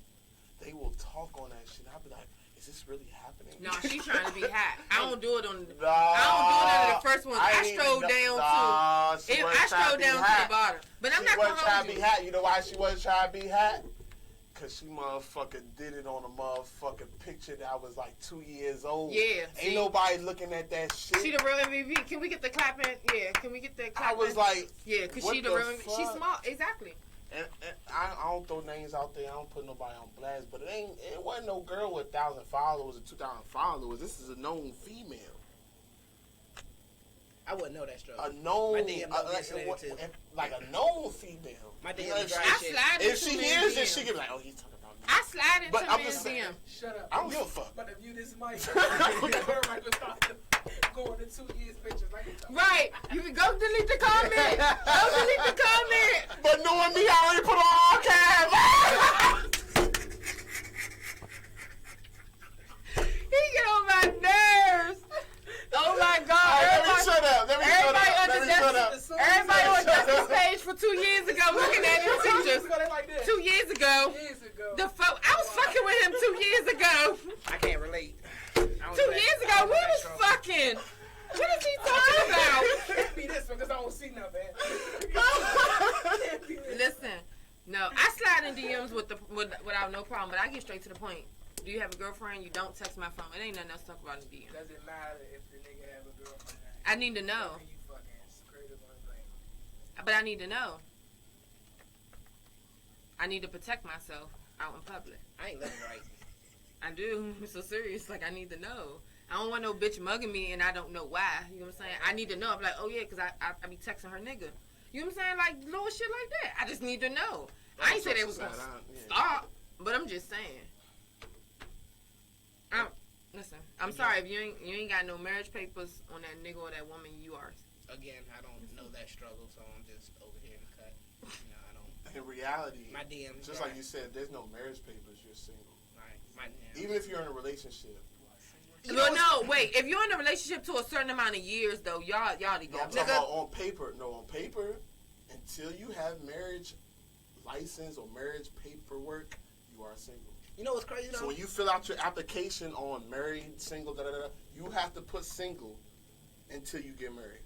They will talk on that shit. I'll be like, is this really happening? No, she's trying to be hot. I don't do it on. Nah, I don't do none of the first ones. I stroll down too. I stroll down to the bottom. But I'm not gonna trying hold to you. be hot. You know why she wasn't trying to be hot? Cause she motherfucking did it on a motherfucking picture that was like 2 years old. Yeah. Ain't nobody looking at that shit. She the real MVP. Can we get the clapping? Yeah. Can we get the clapping? I was like, yeah, cause what she the the real MVP. fuck? She's small. Exactly. And I don't throw names out there. I don't put nobody on blast. But it wasn't no girl with 1,000 followers or 2,000 followers. This is a known female. I wouldn't know that struggle. A known, My DM don't get slanted too. like a known female. My DM You know, be dry I shit. slide if into she men's hears DM. this, she can be like, oh, he's talking about me. I slide into But I'm men's just saying- DM. Shut up. I don't give a fuck. But if you this mic, everybody will start going to 2 years pictures. Like, Right. You can go delete the comment. Go delete the comment. But knowing me, I already put on all caps. He get on my nerves. Oh my God. All right, let me shut up. Let me shut Everybody up. on Let me shut up. Everybody on Justin's page for 2 years ago looking at his pictures. like this. 2 years ago. Years ago. I was fucking with him 2 years ago. I can't relate. 2 years ago, we was fucking. What is he talking about? Can't be this one because I don't see nothing. Listen, no, I slide in DMs without no problem, but I get straight to the point. Do you have a girlfriend? You don't text my phone. It ain't nothing else to talk about in DMs. Does it matter if the nigga have a girlfriend? I need to know, You fucking straight up on blame. but I need to know. I need to protect myself out in public. I ain't living right. I do. I'm so serious. Like, I need to know. I don't want no bitch mugging me and I don't know why. You know what I'm saying? I need to know. I'm like, oh, yeah, because I be texting her nigga. You know what I'm saying? Like, little shit like that. I just need to know. I ain't say they was going to stop, but I'm just saying. Listen, I'm sorry. If you ain't got no marriage papers on that nigga or that woman, you are. Again, I don't know that struggle, so I'm just over here in the cut. You know, I don't. In reality, My DMs. just like you said, there's no marriage papers. You're single. Right, my DMs. Even if you're in a relationship. Well, no, wait. If you're in a relationship to a certain amount of years, though, y'all No, I'm together. talking about on paper. No, on paper, until you have marriage license or marriage paperwork, you are single. You know what's crazy though? So when you fill out your application on married, single, you have to put single until you get married.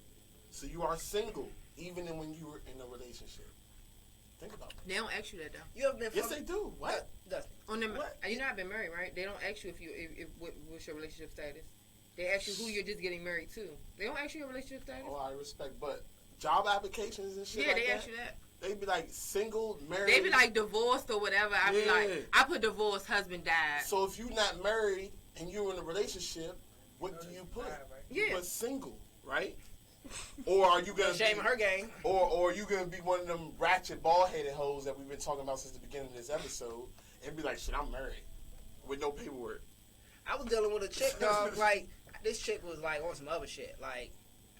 So you are single even when you were in a relationship. Think about that. They don't ask you that, though. You ever been Yes, they do. What? On them, What? you know I've been married, right? They don't ask you what's your relationship status. They ask you who you're just getting married to. They don't ask you your relationship status. Oh, I respect. But job applications and shit Yeah, like they that, ask you that. they be like single, married. They be like divorced or whatever. I be Yeah. like, I put divorced, husband died. So if you're not married and you're in a relationship, what do you put? You Yeah. put single, right? Or are you gonna Shaming her game. Or are you gonna be one of them ratchet bald headed hoes that we've been talking about since the beginning of this episode and be like, shit, I'm married with no paperwork. I was dealing with a chick, dog. Like, this chick was like on some other shit. Like,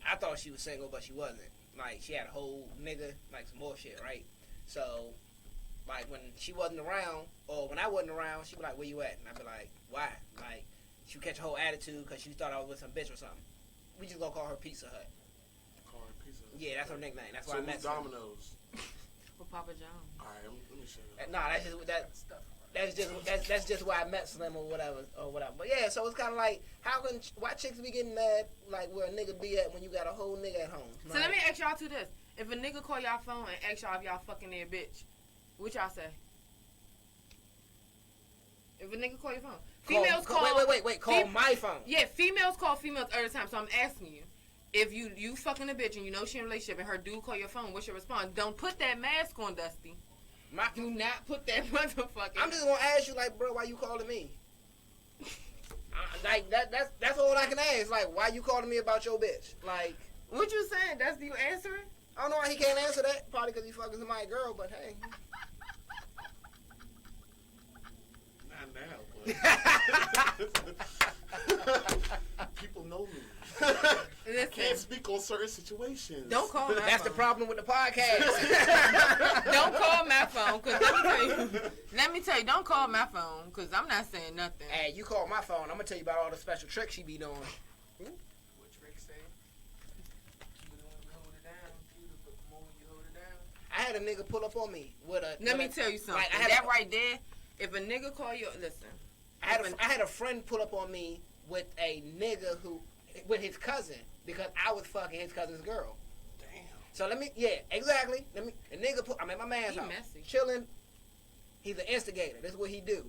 I thought she was single, but she wasn't. Like, she had a whole nigga, like some more shit, right? So, like, when she wasn't around, or when I wasn't around, she'd be like, where you at? And I'd be like, why? Like, she would catch a whole attitude because she thought I was with some bitch or something. We just gonna call her Pizza Hut. Call her Pizza Hut. Yeah, that's her nickname. That's why So I met who's her. Domino's? For Papa John. All right, let me show you. Nah, that's just why I met Slim or whatever. But yeah, so it's kind of like, why chicks be getting mad like where a nigga be at when you got a whole nigga at home? So let me ask y'all to this: if a nigga call y'all phone and ask y'all if y'all fucking their bitch, what y'all say? If a nigga call your phone, females call. Wait. Call my phone. Yeah, females call females every time. So I'm asking you, if you fucking a bitch and you know she in a relationship and her dude call your phone, what's your response? Don't put that mask on, Dusty. Do not put that motherfucker. I'm just gonna ask you, like, bro, why you calling me? Like that's all I can ask. Like, why you calling me about your bitch? Like, What you saying? Dusty, you answering? I don't know why he can't answer that. Probably because he fucking somebody's girl. But hey, Not now. People know me. Listen, I can't speak on certain situations. don't call my That's phone. the problem with the podcast. Don't call my phone, cause let me tell you, don't call my phone, cause I'm not saying nothing. Hey, you call my phone, I'm gonna tell you about all the special tricks she be doing. What Rick say? Cue the when you hold it down. Cue the moment you hold it down. I had a nigga pull up on me with a. Let me tell you something. Like, I had that right there, if a nigga call you, listen. I had a friend pull up on me with a nigga with his cousin because I was fucking his cousin's girl. Damn. So exactly. The nigga I'm at my man's He house, messy. chilling. He's an instigator. That's what he do.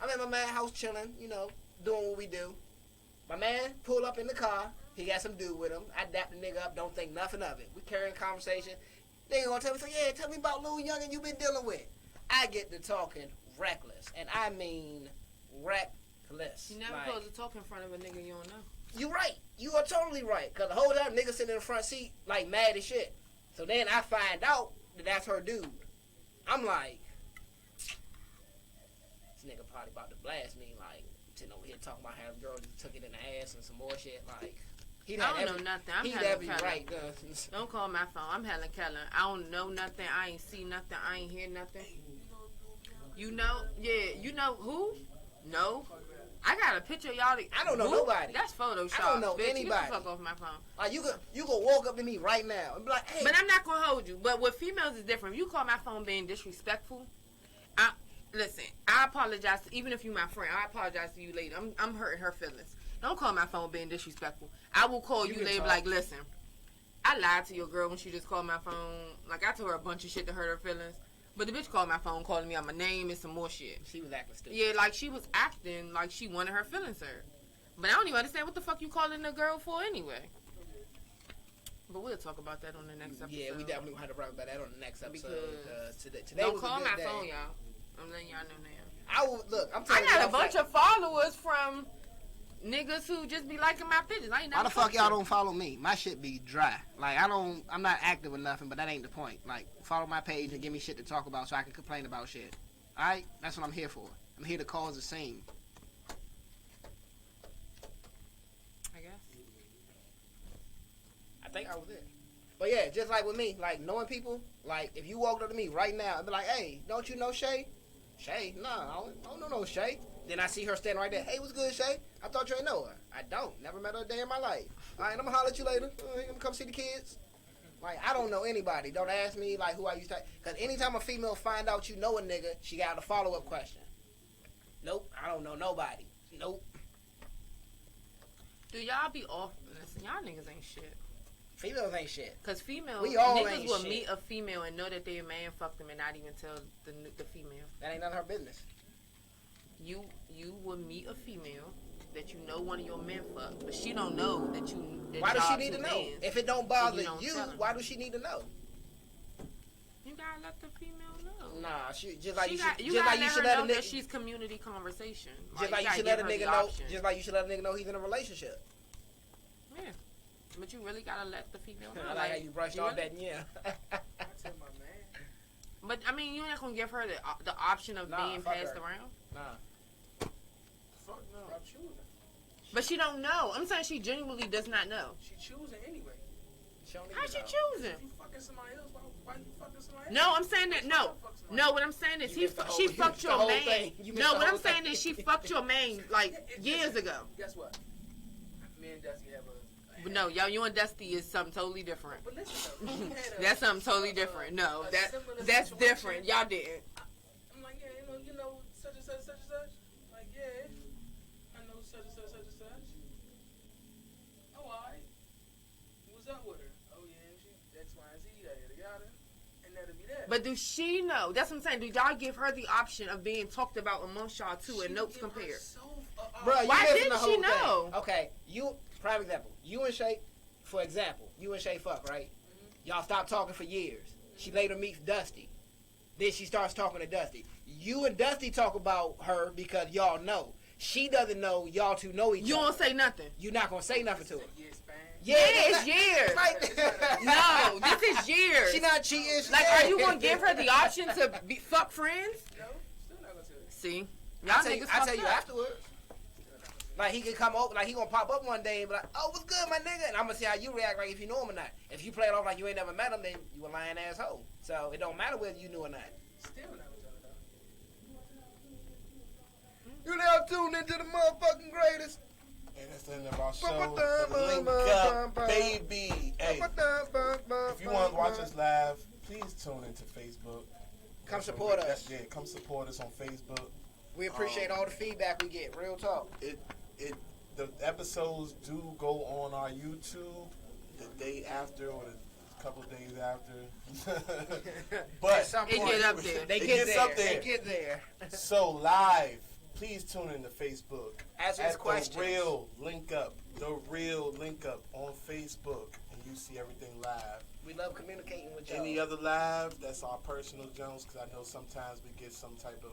I'm at my man's house chilling, doing what we do. My man pull up in the car. He got some dude with him. I dap the nigga up. Don't think nothing of it. We carrying conversation. Nigga gonna tell me, so yeah, tell me about little youngin' you been dealing with. I get to talking reckless, and I mean reckless. You never supposed to talk in front of a nigga you don't know. You right. You are totally right. Because the whole time, nigga sitting in the front seat, like, mad as shit. So then I find out that that's her dude. I'm like, this nigga probably about to blast me, like, sitting over here talking about how the girl just took it in the ass and some more shit, like. I don't know nothing. I'm Helen Keller. Right, don't call my phone. I'm Helen Keller. I don't know nothing. I ain't see nothing. I ain't hear nothing. You know? Yeah. You know who? No. I got a picture of y'all. I don't know nobody. That's Photoshop. I don't know bitch. anybody. Get the fuck off my phone. Like, you could walk up to me right now and be like, hey. But I'm not gonna hold you. But with females is different. If you call my phone being disrespectful, listen. I apologize. Even if you my friend, I apologize to you later. I'm hurting her feelings. Don't call my phone being disrespectful. I will call you later, like, listen, I lied to your girl when she just called my phone. Like, I told her a bunch of shit to hurt her feelings. But the bitch called my phone, calling me out my name and some more shit. She was acting stupid. Yeah, like, she was acting like she wanted her feelings hurt. But I don't even understand what the fuck you calling the girl for anyway. But we'll talk about that on the next episode. Yeah, we definitely have to talk about that on the next episode. Because today don't was call a good my day. phone, y'all. I'm letting y'all know now. I'm telling you. I got a bunch of followers from niggas who just be liking my pictures. I ain't never Why the fuck y'all don't follow me? My shit be dry. Like, I'm not active or nothing, but that ain't the point. Like, follow my page and give me shit to talk about so I can complain about shit. Alright? That's what I'm here for. I'm here to cause a scene. I guess. I think I was it. But yeah, just like with me, like, knowing people, like, if you walked up to me right now and be like, hey, don't you know Shay? Shay? No, I don't know no Shay. Then I see her standing right there. Hey, what's good, Shay? I thought you ain't know her. I don't. Never met her a day in my life. All right, I'm going to holler at you later. I'm going to come see the kids. Like, I don't know anybody. Don't ask me, like, who I used to... Because anytime a female find out you know a nigga, she got a follow-up question. Nope, I don't know nobody. Nope. Do y'all be off? Listen, y'all niggas ain't shit. Females ain't shit. Because females... We all niggas ain't will shit. meet a female and know that their man fucked them and not even tell the female. That ain't none of her business. You will meet a female that you know one of your men fucked, but she don't know that you. That Why does she y'all need to two know? mans, If it don't bother and don't you, tell her. why does she need to know? You gotta let the female know. Nah, she just like She you got- should. you Just gotta like you let should her let a know that nigga. she's community conversation. Just like you gotta should let a give her nigga the know. option. Just like you should let a nigga know he's in a relationship. Yeah, but you really gotta let the female know. I like how you brushed off that. Yeah. I tell my man. But I mean, you're not gonna give her the option of Nah, being fuck passed her. around. Nah. Fuck no. Stop choosing. But she don't know. I'm saying she genuinely does not know. She choosing anyway. She don't How even she know. choosing? If you fucking somebody else, why you fucking somebody else? No, I'm saying that no. Fuck somebody No, else. what I'm saying is You missed the whole- she you fucked missed the your whole man. thing. You missed No, the what whole I'm saying thing. is she fucked your man like years ago. Guess what? Me and Dusty have a. But no, you and Dusty is something totally different. But listen, though, we had a- That's something totally different. No, a that's similar situation. different. Y'all didn't. I'm like, yeah, you know, such and such, such and such. Like, yeah, I know such and such, such and such. Oh, alright. What's up with her? Oh yeah, she X, Y, and Z, yada yada, and that'll be that. But do she know? That's what I'm saying. Do y'all give her the option of being talked about amongst y'all too and notes compared? Bro, you Why missing didn't the she whole know? thing. Okay, prime example. You and Shay, for example, you and Shay fuck, right? Y'all stop talking for years. She later meets Dusty. Then she starts talking to Dusty. You and Dusty talk about her because y'all know. She doesn't know y'all two know each You other. don't say nothing. You're not going to say nothing to her. Yes, man. Yeah, it's years. Like, No, this is years. She not cheating. Like, are you gonna give her the option to fuck friends? No, still not gonna tell you. See, Y'all I niggas tell fucked you up. afterwards. Like he could come over, like he gonna pop up one day and be like, "Oh, what's good, my nigga?" And I'm gonna see how you react, like if you know him or not. If you play it off like you ain't never met him, then you a lying asshole. So it don't matter whether you knew or not. Still never done it. You now tuned into the motherfucking greatest. And that's the end of our show. The link up, baby. Hey, if you want to watch us live, please tune into Facebook. Come support us. Yeah, come support us on Facebook. We appreciate all the feedback we get. Real talk. The episodes do go on our YouTube the day after or the couple days after. But It get up there. They It get gets there. up there. They get there. So live, please tune in to Facebook. Ask us questions. The real link up on Facebook, and you see everything live. We love communicating with y'all. Any other live, that's our personal Jones, because I know sometimes we get some type of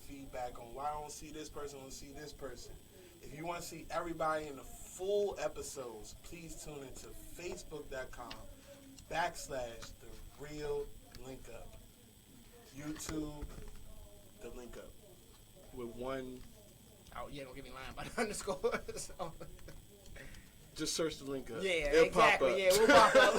feedback on why I don't see this person, I don't see this person. If you want to see everybody in the full episodes, please tune into facebook.com/the real link up. YouTube, the link up. With one. Oh, yeah, don't get me lying about the underscores. Just search the link up. Yeah, It'll exactly. Pop up. Yeah, we'll pop up.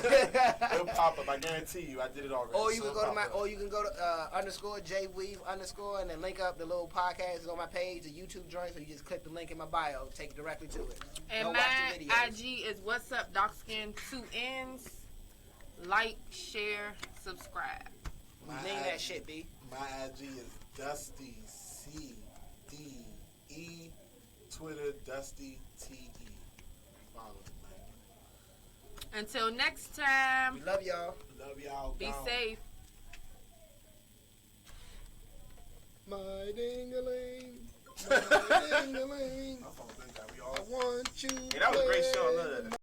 It'll pop up. I guarantee you. I did it already. Or you so can it'll go to pop up. you can go to underscore JWeave underscore and then link up the little podcast is on my page, the YouTube joint. So you just click the link in my bio, take it directly to it. And Go my watch the videos. IG is what's up, dark skin 2 N's. Like, share, subscribe. Name that shit, B. My IG is Dusty CDE. Twitter Dusty TE. Follow me, man. Until next time, We love y'all. Love y'all. be Gone. safe. My ding-a-ling. My ding-a-ling. My phone been got me all. I want you. Hey, that was a great show. I love that.